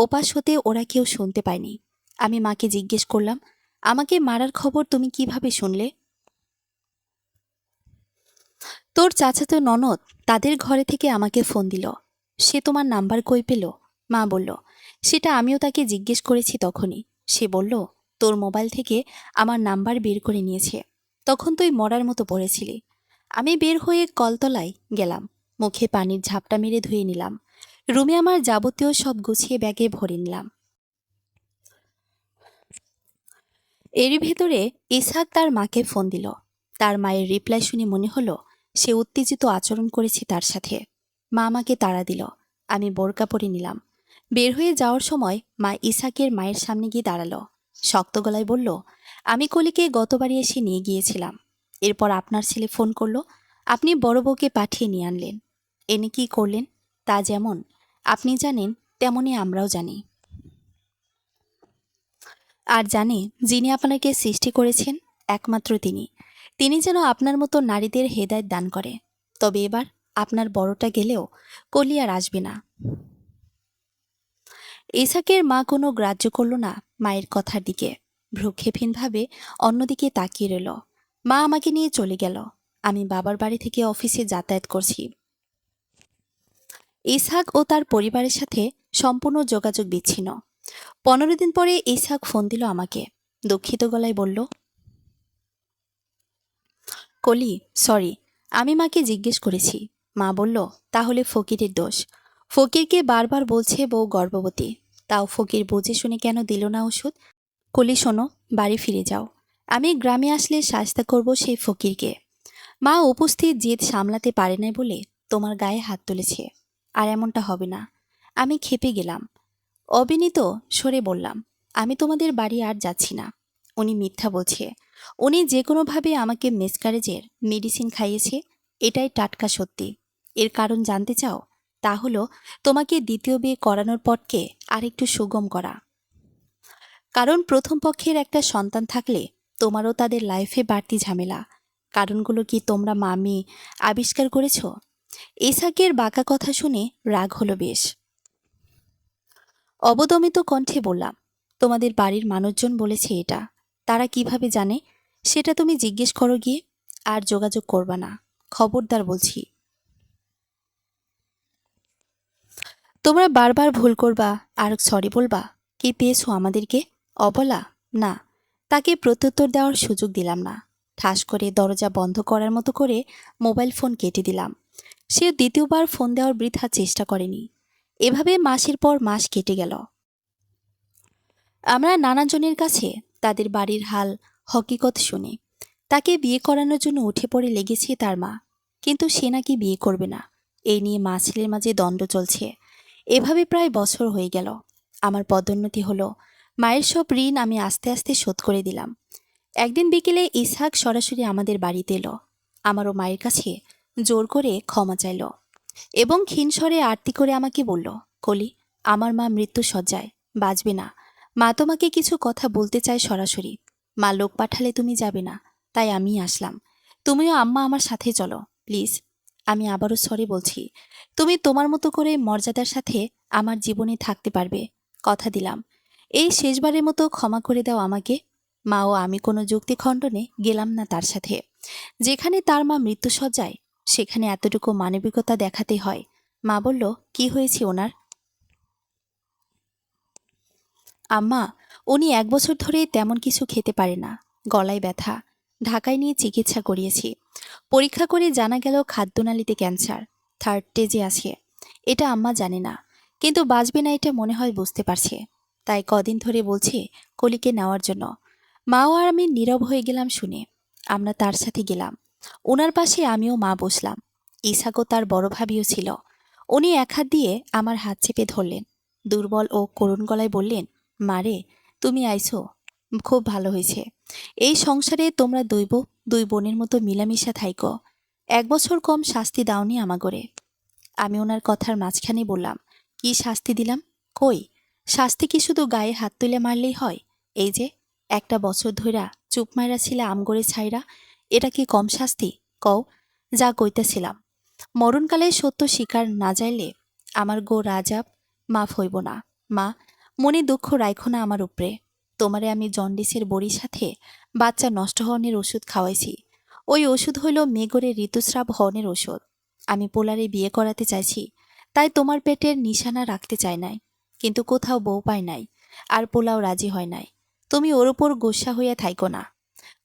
ওপাশ হতে ওরা কেউ শুনতে পায়নি। আমি মাকে জিজ্ঞেস করলাম, আমাকে মারার খবর তুমি কিভাবে শুনলে? তোর চাচাতো ননদ তাদের ঘরে থেকে আমাকে ফোন দিল। সে তোমার নাম্বার কই পেল? মা বলল, সেটা আমিও তাকে জিজ্ঞেস করেছি তখনই। সে বলল, তোর মোবাইল থেকে আমার নাম্বার বের করে নিয়েছে। তখন তুই মরার মতো পড়েছিলি। আমি বের হয়ে কলতলায় গেলাম, মুখে পানির ঝাপটা মেরে ধুয়ে নিলাম। রুমে আমার যাবতীয় সব গুছিয়ে ব্যাগে ভরে নিলাম। এরই ভেতরে ইসহাক তার মাকে ফোন দিল। তার মায়ের রিপ্লাই শুনে মনে হলো সে উত্তেজিত আচরণ করেছে তার সাথে। মা আমাকে তাড়া দিল। আমি বোরকা পরে নিলাম। বের হয়ে যাওয়ার সময় মা ইসহাকের মায়ের সামনে গিয়ে দাঁড়ালো। শক্ত গলায় বলল, আমি কলিকে গতবারই এসে নিয়ে গিয়েছিলাম। এরপর আপনার ছেলে ফোন করলো, আপনি বড় বউকে পাঠিয়ে নিয়ে আনলেন। এনে কি করলেন তা যেমন আপনি জানেন, তেমনি আমরাও জানি। আর জানে যিনি আপনাকে সৃষ্টি করেছেন, একমাত্র তিনি। তিনি যেন আপনার মতো নারীদের হেদায়েত দান করে। তবে এবার আপনার বড়টা গেলেও কলি আর আসবে না। ইসাকের মা কোনো গ্রাহ্য করল না মায়ের কথার দিকে, ভ্রুক্ষেপহীনভাবে অন্যদিকে তাকিয়ে রইল। মা আমাকে নিয়ে চলে গেল। আমি বাবার বাড়ি থেকে অফিসে যাতায়াত করছি। ইসহাক ও তার পরিবারের সাথে সম্পূর্ণ যোগাযোগ বিচ্ছিন্ন। 15 দিন পরে ইসহাক ফোন দিল আমাকে। দুঃখিত গলায় বলল, কলি, সরি, আমি মাকে জিজ্ঞেস করেছি। মা বলল, তাহলে ফকিরের দোষ। ফকিরকে বারবার বলছে বউ গর্ভবতী, তাও ফকির বুঝে শুনে কেন দিল না ওষুধ? কলি শোনো, বাড়ি ফিরে যাও। আমি গ্রামে আসলে শাস্তা করব সেই ফকিরকে। মা উপস্থিত জেদ সামলাতে পারে নাই বলে তোমার গায়ে হাত তুলেছে। আর এমনটা হবে না। আমি খেপে গেলাম। অবিনীত সরে বললাম, আমি তোমাদের বাড়ি আর যাচ্ছি না। উনি মিথ্যা বলছে। উনি যে কোনোভাবে আমাকে মিসক্যারেজের মেডিসিন খাইয়েছে, এটাই টাটকা সত্যি। এর কারণ জানতে চাও? তা হলো তোমাকে দ্বিতীয় বিয়ে করানোর পথকে আরেকটু সুগম করা। কারণ প্রথম পক্ষের একটা সন্তান থাকলে তোমারও তাদের লাইফে বাড়তি ঝামেলা। কারণগুলো কি তোমরা মামি আবিষ্কার করেছ? ইসাকের বাঁকা কথা শুনে রাগ হলো বেশ। অবদমিত কণ্ঠে বললাম, তোমাদের বাড়ির মানুষজন বলেছে এটা। তারা কিভাবে জানে সেটা তুমি জিজ্ঞেস করো গিয়ে। আর যোগাযোগ করবা না, খবরদার বলছি। তোমরা বারবার ভুল করবা আর সরি বলবা। কি পেয়েছো আমাদেরকে? অবলা? না। তাকে প্রত্যুত্তর দেওয়ার সুযোগ দিলাম না। ঠাস করে দরজা বন্ধ করার মতো করে মোবাইল ফোন কেটে দিলাম। সে দ্বিতীয়বার ফোন দেওয়ার বৃথা চেষ্টা করেনি। এভাবে মাসের পর মাস কেটে গেল। আমরা নানাজনের কাছে তাদের বাড়ির হাল হকিকত শুনি। তাকে বিয়ে করানোর জন্য উঠে পড়ে লেগেছে তার মা, কিন্তু সে নাকি বিয়ে করবে না। এই নিয়ে মা ছেলের মাঝে দ্বন্দ্ব চলছে। এভাবে প্রায় বছর হয়ে গেল। আমার পদোন্নতি হলো। মায়ের সব ঋণ আমি আস্তে আস্তে শোধ করে দিলাম। একদিন বিকেলে ইসহাক সরাসরি আমাদের বাড়িতে এলো। আমারও মায়ের কাছে জোর করে ক্ষমা চাইল এবং ক্ষীণ স্বরে আরতি করে আমাকে বলল, কলি, আমার মা মৃত্যু শয্যায়, বাঁচবে না। মা তোমাকে কিছু কথা বলতে চায় সরাসরি। মা লোক পাঠালে তুমি যাবে না, তাই আমি আসলাম। তুমিও আম্মা আমার সাথে চলো প্লিজ। আমি আবারও সরি বলছি। তুমি তোমার মতো করে মর্যাদার সাথে আমার জীবনে থাকতে পারবে, কথা দিলাম। এই শেষবারের মতো ক্ষমা করে দাও আমাকে। মা ও আমি কোনো যুক্তি খণ্ডনে গেলাম না তার সাথে। যেখানে তার মা মৃত্যুশয্যায়, সেখানে এতটুকু মানবিকতা দেখাতে হয়। মা বলল, কি হয়েছে ওনার? আম্মা, উনি 1 বছর ধরে তেমন কিছু খেতে পারে না, গলায় ব্যথা। ঢাকায় নিয়ে চিকিৎসা করিয়েছি। পরীক্ষা করে জানা গেল খাদ্যনালীতে ক্যান্সার, 3rd স্টেজে আছে। এটা আম্মা জানে না, কিন্তু বাঁচবে না এটা মনে হয় বুঝতে পারছে। তাই কদিন ধরে বলছে কলিকে নেওয়ার জন্য। মাও আর আমি নীরব হয়ে গেলাম শুনে। আমরা তার সাথে গেলাম। ওনার পাশে আমিও মা বসলাম। ইসাকও তার বড় ভাবিও ছিল। উনি এক হাত দিয়ে আমার হাত চেপে ধরলেন। দুর্বল ও করুণ গলায় বললেন, মারে, তুমি আইছো, খুব ভালো হয়েছে। এই সংসারে তোমরা দুই বোনের মতো মিলামিশা থাইকো। 1 বছর কম শাস্তি দাওনি আমাগরে। আমি ওনার কথার মাঝখানে বললাম, কি শাস্তি দিলাম? কই, শাস্তি কি শুধু গায়ে হাত তুলে মারলেই হয়? এই যে 1 বছর ধইরা চুপ মাইরা ছিলে আমগরে ছাইরা, এটা কি কম শাস্তি? কও। যা কইতেছিলাম, মরণকালে সত্য স্বীকার না যাইলে আমার গো রাজাব মাফ হইব না। মা, মনে দুঃখ রাইখো না আমার উপরে। তোমারে আমি জন্ডিসের বড়ির সাথে বাচ্চা নষ্ট হওয়ার ওষুধ খাওয়াইছি। ওই ওষুধ হইল মেগরে ঋতুস্রাব হওয়ার ওষুধ। আমি পোলারে বিয়ে করাতে চাইছি, তাই তোমার পেটের নিশানা রাখতে চাই নাই, কিন্তু কোথাও বউ পাই নাই, আর পোলাও রাজি হয় নাই। তুমি ওর উপর গোসা হইয়া থাইকো না।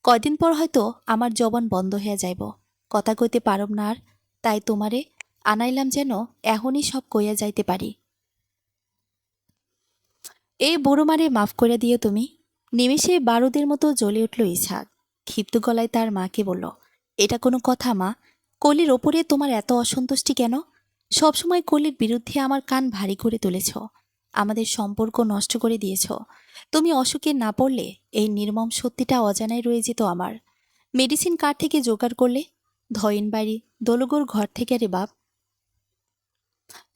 কয়দিন পর হয়তো আমার জবান বন্ধ হইয়া যাইব, কথা কইতে পারব না আর। তাই তোমারে আনাইলাম যেন এখনই সব কইয়া যাইতে পারি। এই বুড়ো মারে মাফ করে দিও তুমি। নিমেষে বারুদের মতো জ্বলে উঠল ইসহাক। ক্ষিপ্ত গলায় তার মাকে বলল, এটা কোনো কথা মা? কলির ওপরে তোমার এত অসন্তুষ্টি কেন? সবসময় কলির বিরুদ্ধে আমার কান ভারী করে তুলেছ, আমাদের সম্পর্ক নষ্ট করে দিয়েছ। তুমি অসুখে না পড়লে এই নির্মম সত্যিটা অজানায় রয়ে যেত আমার। মেডিসিন কার থেকে জোগাড় করলে? ধয়েন বাড়ি দোলগোর ঘর থেকে রে বাপ।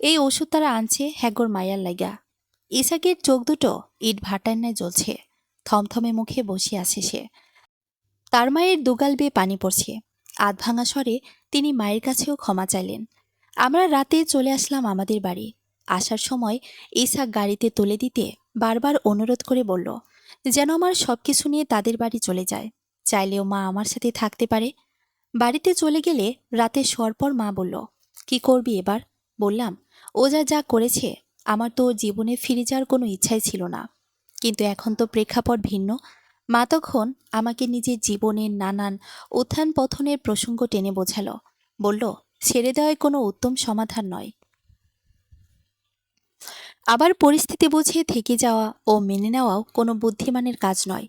এই ওষুধ তারা আনছে হ্যাগোর মায়ার লাগা। ইসাকের চোখ দুটো ইট ভাটার ন্যায় জ্বলছে। থমথমে মুখে বসে আছে সে। তার মায়ের দুগাল বেয়ে পানি পড়ছে। আধ ভাঙা স্বরে তিনি মায়ের কাছেও ক্ষমা চাইলেন। আমরা রাতে চলে আসলাম আমাদের বাড়ি। আসার সময় ইসাক গাড়িতে তুলে দিতে বারবার অনুরোধ করে বলল, যেন আমার সবকিছু নিয়ে তাদের বাড়ি চলে যায়, চাইলেও মা আমার সাথে থাকতে পারে। বাড়িতে চলে গেলে রাতে শোয়ার পর মা বলল, কি করবি এবার? বললাম, ও যা যা করেছে, আমার তো ওর জীবনে ফিরে যাওয়ার কোনো ইচ্ছাই ছিল না, কিন্তু এখন তো প্রেক্ষাপট ভিন্ন। মা তখন আমাকে নিজের জীবনের নানান উত্থান পথনের প্রসঙ্গ টেনে বোঝালো। বলল, ছেড়ে দেওয়াই কোনো উত্তম সমাধান নয়, আবার পরিস্থিতি বুঝে থেকে যাওয়া ও মেনে নেওয়াও কোনো বুদ্ধিমানের কাজ নয়।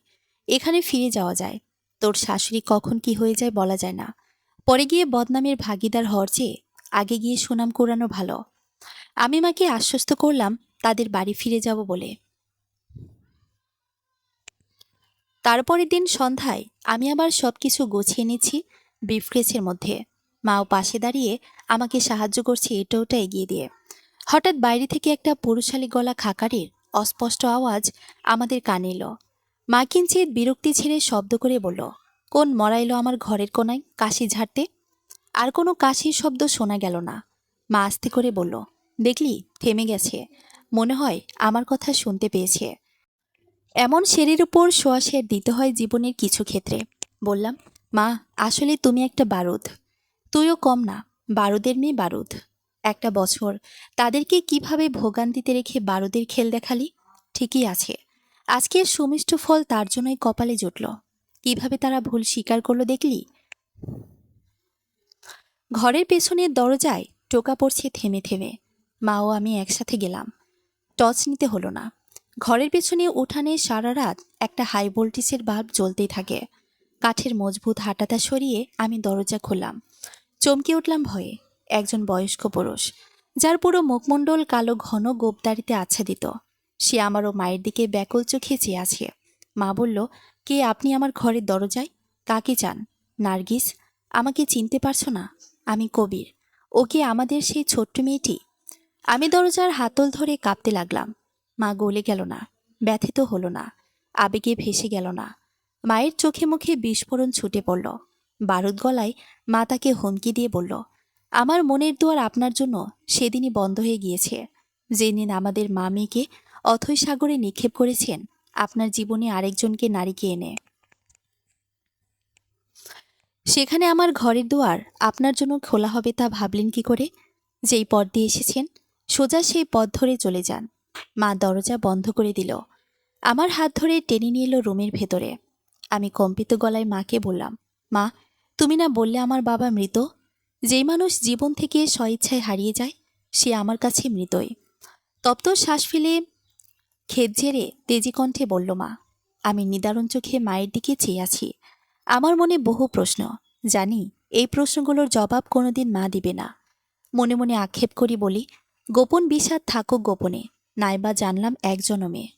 এখানে ফিরে যাওয়া যায়, তোর শাশুড়ি কখন কি হয়ে যায় বলা যায় না। পরে গিয়ে বদনামের ভাগিদার হওয়ার চেয়ে আগে গিয়ে সুনাম কুড়ানো ভালো। আমি মাকে আশ্বস্ত করলাম তাদের বাড়ি ফিরে যাব বলে। তারপরের দিন সন্ধ্যায় আমি আবার সবকিছু গুছিয়ে নিচ্ছি ব্রিফকেসের মধ্যে। মাও পাশে দাঁড়িয়ে আমাকে সাহায্য করছে এটা ওটা এগিয়ে দিয়ে। হঠাৎ বাইরে থেকে একটা পুরুষালী গলা খাকারের অস্পষ্ট আওয়াজ আমাদের কানে এলো। মা কিঞ্চিৎ বিরক্তি ছেড়ে শব্দ করে বলল, কোন মরা এলো আমার ঘরের কোনায় কাশি ঝাড়তে? আর কোনো কাশির শব্দ শোনা গেল না। মা আস্তে করে বলল, দেখলি, থেমে গেছে, মনে হয় আমার কথা শুনতে পেয়েছে। এমন শেরের উপর শোয়া দিতে হয় জীবনের কিছু ক্ষেত্রে। বললাম, মা, আসলে তুমি একটা বারুদ। তুইও কম না, বারুদের মেয়ে বারুদ। 1 বছর তাদেরকে কিভাবে ভোগান্তিতে রেখে বারুদের খেল দেখালি? ঠিকই আছে, আজকের সুমিষ্ট ফল তার জন্যই কপালে জুটল। কিভাবে তারা ভুল স্বীকার করলো দেখলি? ঘরের পেছনের দরজায় টোকা পড়ছে থেমে থেমে। মা ও আমি একসাথে গেলাম। টর্চ নিতে হলো না। ঘরের পেছনে উঠানে সারা রাত একটা হাই ভোল্টেজের বাল্ব জ্বলতেই থাকে। কাঠের মজবুত হাঁটাটা সরিয়ে আমি দরজা খুললাম। চমকে উঠলাম ভয়ে। একজন বয়স্ক পুরুষ, যার পুরো মুখমণ্ডল কালো ঘন গোপদারিতে আচ্ছাদিত। সে আমারও মায়ের দিকে ব্যাকুল চোখে চেয়ে আছে। মা বলল, কে আপনি আমার ঘরের দরজায়? কাকে চান? নার্গিস, আমাকে চিনতে পারছো না? আমি কবির। ওকে আমাদের সেই ছোট্ট মেয়েটি। আমি দরজার হাতল ধরে কাঁপতে লাগলাম। মা গলে গেল না, ব্যথিত হলো না, আবেগে ভেসে গেল না। মায়ের চোখে মুখে বিস্ফোরণ ছুটে পড়ল। বারুদ গলায় মা তাকে হুমকি দিয়ে বলল, আমার মনের দুয়ার আপনার জন্য সেদিনই বন্ধ হয়ে গিয়েছে, যেদিন আমাদের মা মেয়েকে অথৈ সাগরে নিক্ষেপ করেছেন আপনার জীবনে আরেকজনকে নারীকে এনে। সেখানে আমার ঘরের দুয়ার আপনার জন্য খোলা হবে তা ভাবলেন কি করে? যেই পথ দিয়ে এসেছেন সোজা সেই পথ ধরে চলে যান। মা দরজা বন্ধ করে দিল। আমার হাত ধরে টেনে নিয়ে এলো রুমের ভেতরে। আমি কম্পিত গলায় মাকে বললাম, মা, তুমি না বললে আমার বাবা মৃত? যেই মানুষ জীবন থেকে স্বইচ্ছায় হারিয়ে যায় সে আমার কাছে মৃতই। তপ্ত শ্বাস ফেলে খেদ ঝেড়ে তেজি কণ্ঠে বলল মা। আমি নিদারুণ চোখে মায়ের দিকে চেয়ে আছি। আমার মনে বহু প্রশ্ন, জানি এই প্রশ্নগুলোর জবাব কোনোদিন মা দিবে না। মনে মনে আক্ষেপ করি বলি, গোপন বিষাদ থাকুক গোপনে, নাইবা জানলাম একজনও মেয়ে।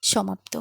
সমাপ্ত।